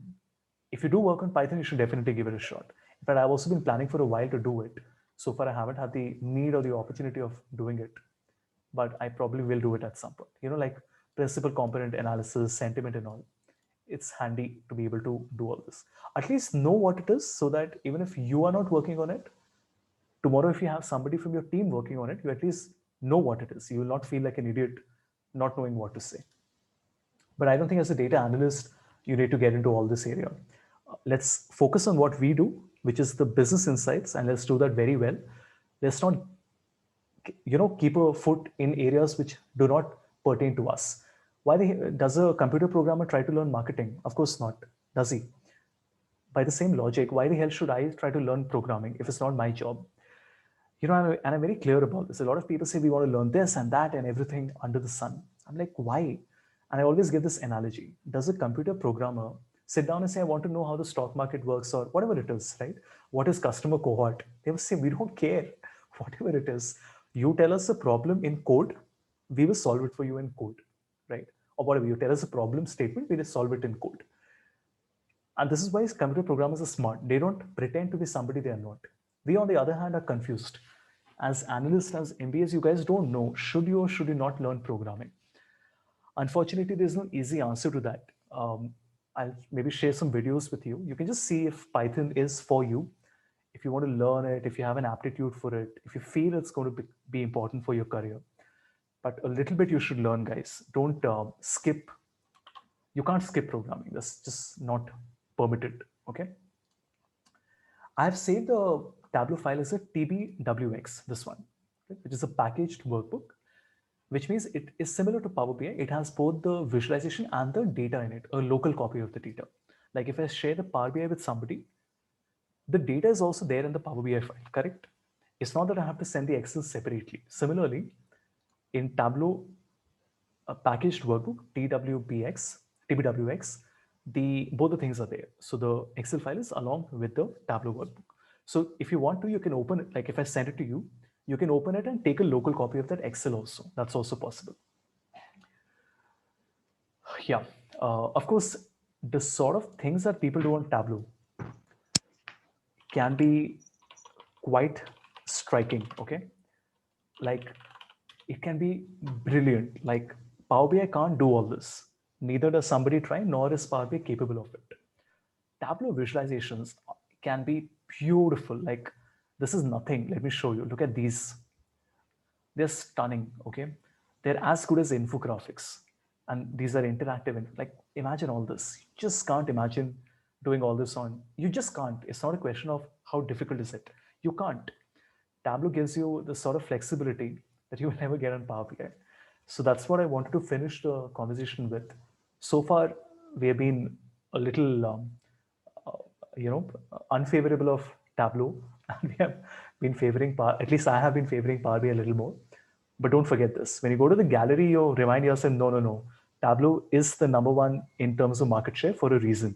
if you do work on Python, you should definitely give it a shot. In fact, I've also been planning for a while to do it. So far, I haven't had the need or the opportunity of doing it, but I probably will do it at some point. You know, like principal component analysis, sentiment and all. It's handy to be able to do all this. At least know what it is so that even if you are not working on it, tomorrow if you have somebody from your team working on it, you at least know what it is. You will not feel like an idiot not knowing what to say. But I don't think as a data analyst, you need to get into all this area. Let's focus on what we do, which is the business insights, and let's do that very well. Let's not, keep a foot in areas which do not pertain to us. Does a computer programmer try to learn marketing? Of course not. Does he? By the same logic, why the hell should I try to learn programming if it's not my job? And I'm very clear about this. A lot of people say we want to learn this and that and everything under the sun. I'm like, why? And I always give this analogy. Does a computer programmer sit down and say, I want to know how the stock market works or whatever it is, right? What is customer cohort? They will say, we don't care, whatever it is. You tell us a problem in code, we will solve it for you in code, right? Or whatever, you tell us a problem statement, we will solve it in code. And this is why computer programmers are smart. They don't pretend to be somebody they are not. We, on the other hand, are confused. As analysts, as MBAs, you guys don't know, should you or should you not learn programming? Unfortunately, there's no easy answer to that. I'll maybe share some videos with you. You can just see if Python is for you, if you want to learn it, if you have an aptitude for it, if you feel it's going to be important for your career. But a little bit you should learn, guys. Don't skip. You can't skip programming. That's just not permitted, okay? I've saved the Tableau file as a TBWX, this one, right, which is a packaged workbook, which means it is similar to Power BI. It has both the visualization and the data in it, a local copy of the data. Like if I share the Power BI with somebody, the data is also there in the Power BI file, correct? It's not that I have to send the Excel separately. Similarly, in Tableau, a packaged workbook, TBWX, both the things are there. So the Excel file is along with the Tableau workbook. So if you want to, you can open it. Like if I send it to you, you can open it and take a local copy of that Excel also. That's also possible. Yeah, of course, the sort of things that people do on Tableau can be quite striking, okay? Like it can be brilliant. Like Power BI can't do all this. Neither does somebody try, nor is Power BI capable of it. Tableau visualizations can be beautiful. Like this is nothing. Let me show you. Look at these. They're stunning, okay? They're as good as infographics. And these are interactive. Like imagine all this. You just can't imagine doing all this on, you just can't. It's not a question of how difficult is it. You can't. Tableau gives you the sort of flexibility that you will never get on Power BI. So that's what I wanted to finish the conversation with. So far, we have been a little, unfavorable of Tableau, and we have been favoring at least I have been favoring Power BI a little more. But don't forget this: when you go to the gallery, you remind yourself, no. Tableau is the number one in terms of market share for a reason.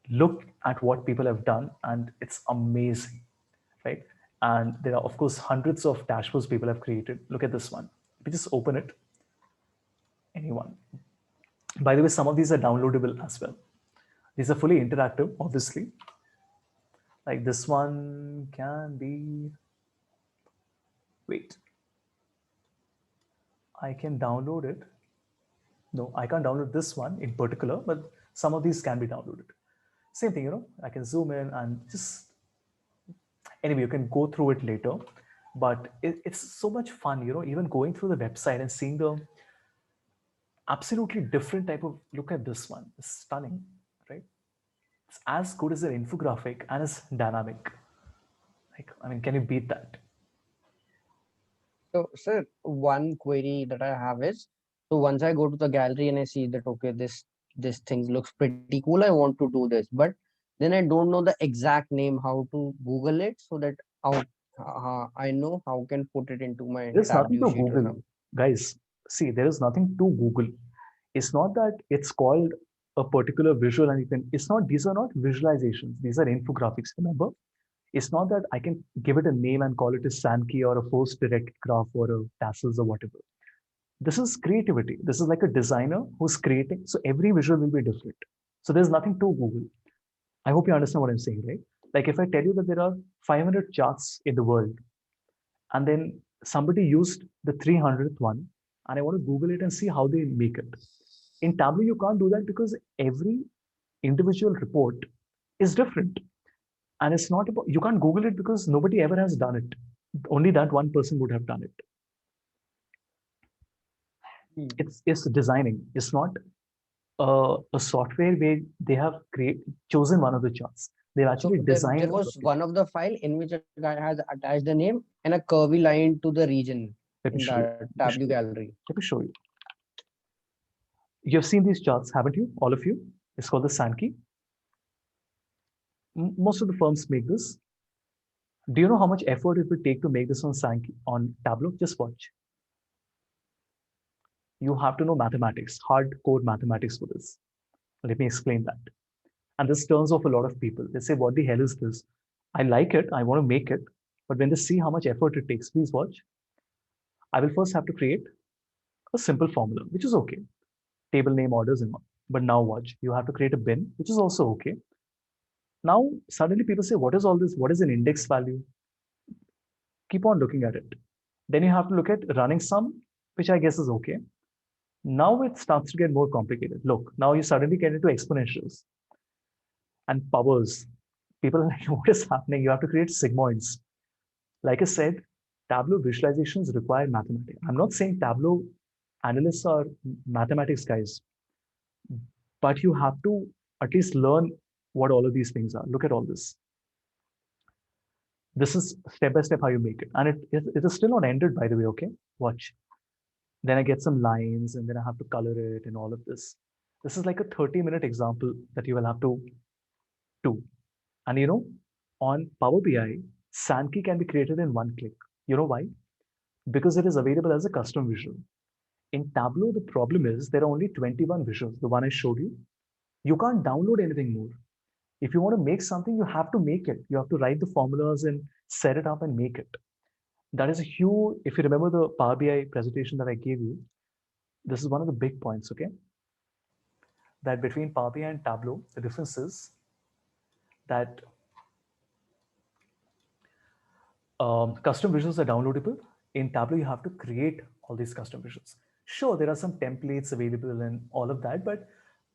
Look at what people have done, and it's amazing, right? And there are, of course, hundreds of dashboards people have created. Look at this one. If you just open it, anyone. By the way, some of these are downloadable as well. These are fully interactive, obviously. Like this one can be, wait. I can download it. No, I can't download this one in particular, but some of these can be downloaded. Same thing, I can zoom in and just, anyway, you can go through it later, but it's so much fun, even going through the website and seeing the absolutely different type of, look at this one, it's stunning, right? It's as good as an infographic and it's dynamic. Like, I mean, can you beat that?
So, sir, one query that I have is, so once I go to the gallery and I see that, okay, this thing looks pretty cool, I want to do this, but then I don't know the exact name, how to Google it so that I know how can put it into my
There's nothing
Tableau
to
sheet or
Google.
something.
Guys, see, there is nothing to Google. It's not that it's called a particular visual and these are not visualizations. These are infographics, remember? It's not that I can give it a name and call it a Sankey or a force direct graph or a tassels or whatever. This is creativity. This is like a designer who's creating. So every visual will be different. So there's nothing to Google. I hope you understand what I'm saying, right? Like if I tell you that there are 500 charts in the world, and then somebody used the 300th one, and I want to Google it and see how they make it. In Tableau, you can't do that because every individual report is different. And it's not about, you can't Google it because nobody ever has done it. Only that one person would have done it. It's designing. It's not a software where they have chosen one of the charts. They've actually designed.
There was one of the file in which a guy has attached the name and a curvy line to the region in the Tableau gallery.
Let me show you. You've seen these charts, haven't you? All of you? It's called the Sankey. Most of the firms make this. Do you know how much effort it would take to make this on Sankey, on Tableau? Just watch. You have to know mathematics, hardcore mathematics for this. Let me explain that. And this turns off a lot of people. They say, what the hell is this? I like it, I want to make it. But when they see how much effort it takes, please watch. I will first have to create a simple formula, which is okay. Table name, orders, and all. But now watch. You have to create a bin, which is also okay. Now, suddenly people say, what is all this? What is an index value? Keep on looking at it. Then you have to look at running sum, which I guess is okay. Now it starts to get more complicated. Look, now you suddenly get into exponentials and powers. People are like, what is happening? You have to create sigmoids. Like I said, Tableau visualizations require mathematics. I'm not saying Tableau analysts are mathematics guys, but you have to at least learn what all of these things are. Look at all this. This is step by step how you make it. And it is still not ended, by the way, okay? Watch. Then I get some lines and then I have to color it and all of this. This is like a 30-minute example that you will have to do. And you know, on Power BI, Sankey can be created in one click. You know why? Because it is available as a custom visual. In Tableau, the problem is there are only 21 visuals, the one I showed you. You can't download anything more. If you want to make something, you have to make it. You have to write the formulas and set it up and make it. That is a huge, if you remember the Power BI presentation that I gave you, this is one of the big points, okay? That between Power BI and Tableau, the difference is that custom visuals are downloadable. In Tableau, you have to create all these custom visuals. Sure, there are some templates available and all of that, but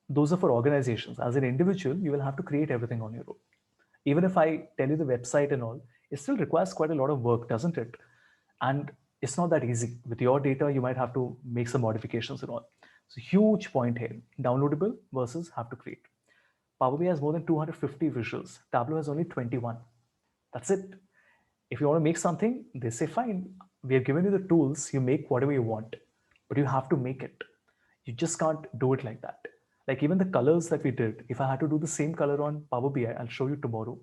those are for organizations. As an individual, you will have to create everything on your own. Even if I tell you the website and all, it still requires quite a lot of work, doesn't it? And it's not that easy. With your data, you might have to make some modifications and all. So huge point here, downloadable versus have to create. Power BI has more than 250 visuals. Tableau has only 21. That's it. If you want to make something, they say, fine, we have given you the tools, you make whatever you want, but you have to make it. You just can't do it like that. Like even the colors that we did, if I had to do the same color on Power BI, I'll show you tomorrow.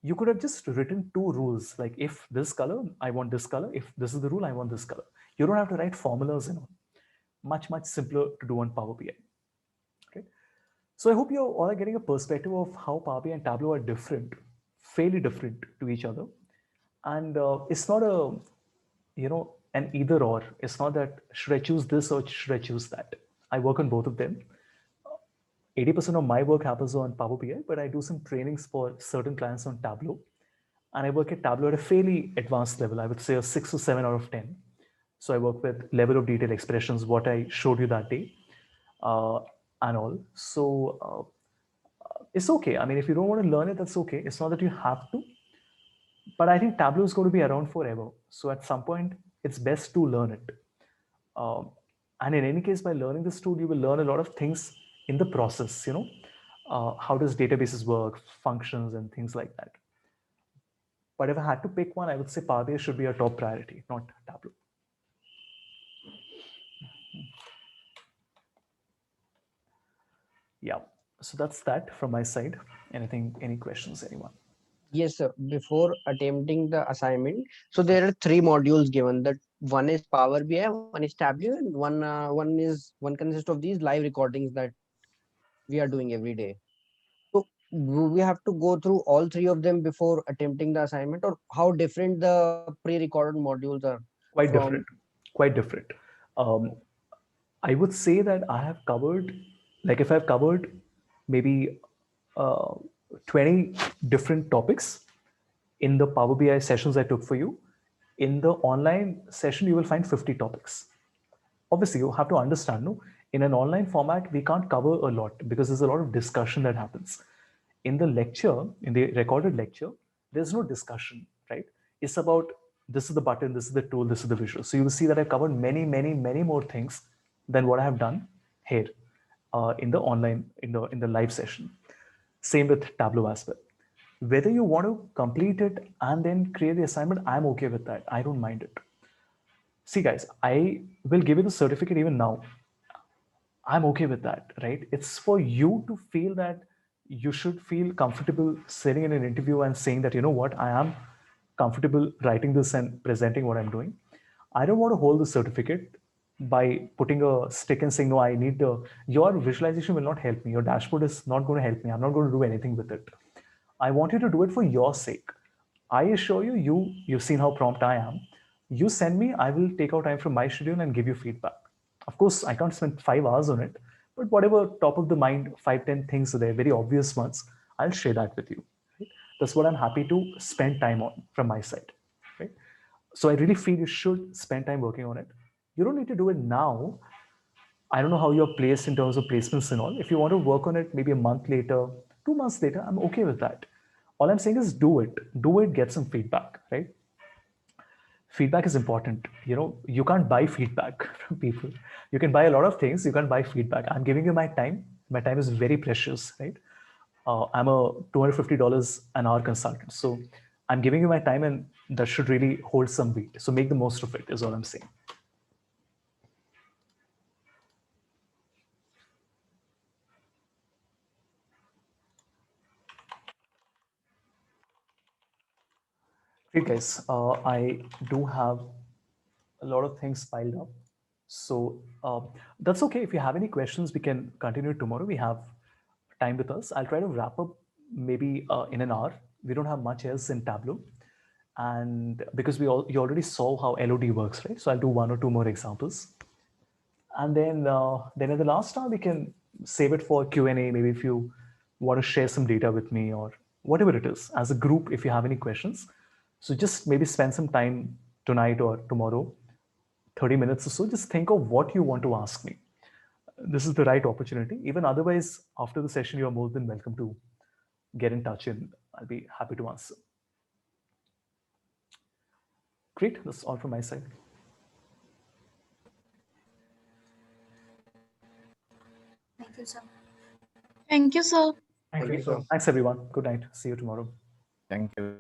You could have just written two rules, like if this color, I want this color. If this is the rule, I want this color. You don't have to write formulas and all. Much, much simpler to do on Power BI. Okay. So I hope you all are getting a perspective of how Power BI and Tableau are different, fairly different to each other. And it's not a, you know, an either or. It's not that should I choose this or should I choose that. I work on both of them. 80% of my work happens on Power BI, but I do some trainings for certain clients on Tableau. And I work at Tableau at a fairly advanced level. I would say a 6 or 7 out of 10. So I work with level of detail expressions, what I showed you that day, and all. So it's okay. I mean, if you don't want to learn it, that's okay. It's not that you have to. But I think Tableau is going to be around forever. So at some point, it's best to learn it. And in any case, by learning this tool, you will learn a lot of things in the process, you know, how does databases work, functions and things like that. But if I had to pick one, I would say Power BI should be a top priority, not Tableau. Yeah, so that's that from my side. Any questions, anyone?
Yes, sir. Before attempting the assignment, so there are three modules given. That one is Power BI, one is Tableau, and one consists of these live recordings that we are doing every day. So do we have to go through all three of them before attempting the assignment, or how different the pre-recorded modules are?
Quite different. Quite different. I would say that I have covered, like if I've covered maybe 20 different topics in the Power BI sessions I took for you. In the online session, you will find 50 topics. Obviously, you have to understand, no? In an online format, we can't cover a lot because there's a lot of discussion that happens. In the lecture, in the recorded lecture, there's no discussion, right? It's about this is the button, this is the tool, this is the visual. So you will see that I've covered many, many, many more things than what I have done here in the online, in the live session. Same with Tableau as well. Whether you want to complete it and then create the assignment, I'm okay with that. I don't mind it. See, guys, I will give you the certificate even now. I'm okay with that, right? It's for you to feel that you should feel comfortable sitting in an interview and saying that, you know what, I am comfortable writing this and presenting what I'm doing. I don't want to hold the certificate by putting a stick and saying, no, I need your visualization will not help me. Your dashboard is not going to help me. I'm not going to do anything with it. I want you to do it for your sake. I assure you, you've seen how prompt I am. You send me, I will take out time from my schedule and give you feedback. Of course, I can't spend 5 hours on it, but whatever top of the mind, 5, 10 things are there, very obvious ones, I'll share that with you. Right? That's what I'm happy to spend time on from my side. Right? So I really feel you should spend time working on it. You don't need to do it now. I don't know how you're placed in terms of placements and all. If you want to work on it maybe a month later, 2 months later, I'm okay with that. All I'm saying is do it. Do it, get some feedback, right? Feedback is important. You can't buy feedback from people. You can buy a lot of things. You can't buy feedback. I'm giving you my time. My time is very precious, right? I'm a $250 an hour consultant. So I'm giving you my time and that should really hold some weight. So make the most of it is all I'm saying. Great, guys. I do have a lot of things piled up. So that's okay. If you have any questions, we can continue tomorrow. We have time with us. I'll try to wrap up maybe in an hour. We don't have much else in Tableau. And because you already saw how LOD works, right? So I'll do 1 or 2 more examples. And then at the last hour, we can save it for Q&A. Maybe if you want to share some data with me or whatever it is as a group, if you have any questions. So just maybe spend some time tonight or tomorrow, 30 minutes or so. Just think of what you want to ask me. This is the right opportunity. Even otherwise, after the session, you're more than welcome to get in touch and I'll be happy to answer. Great. That's all from my side.
Thank you, sir.
Thank you, sir.
Thank you.
you, sir.
Thanks, everyone. Good night. See you tomorrow.
Thank you.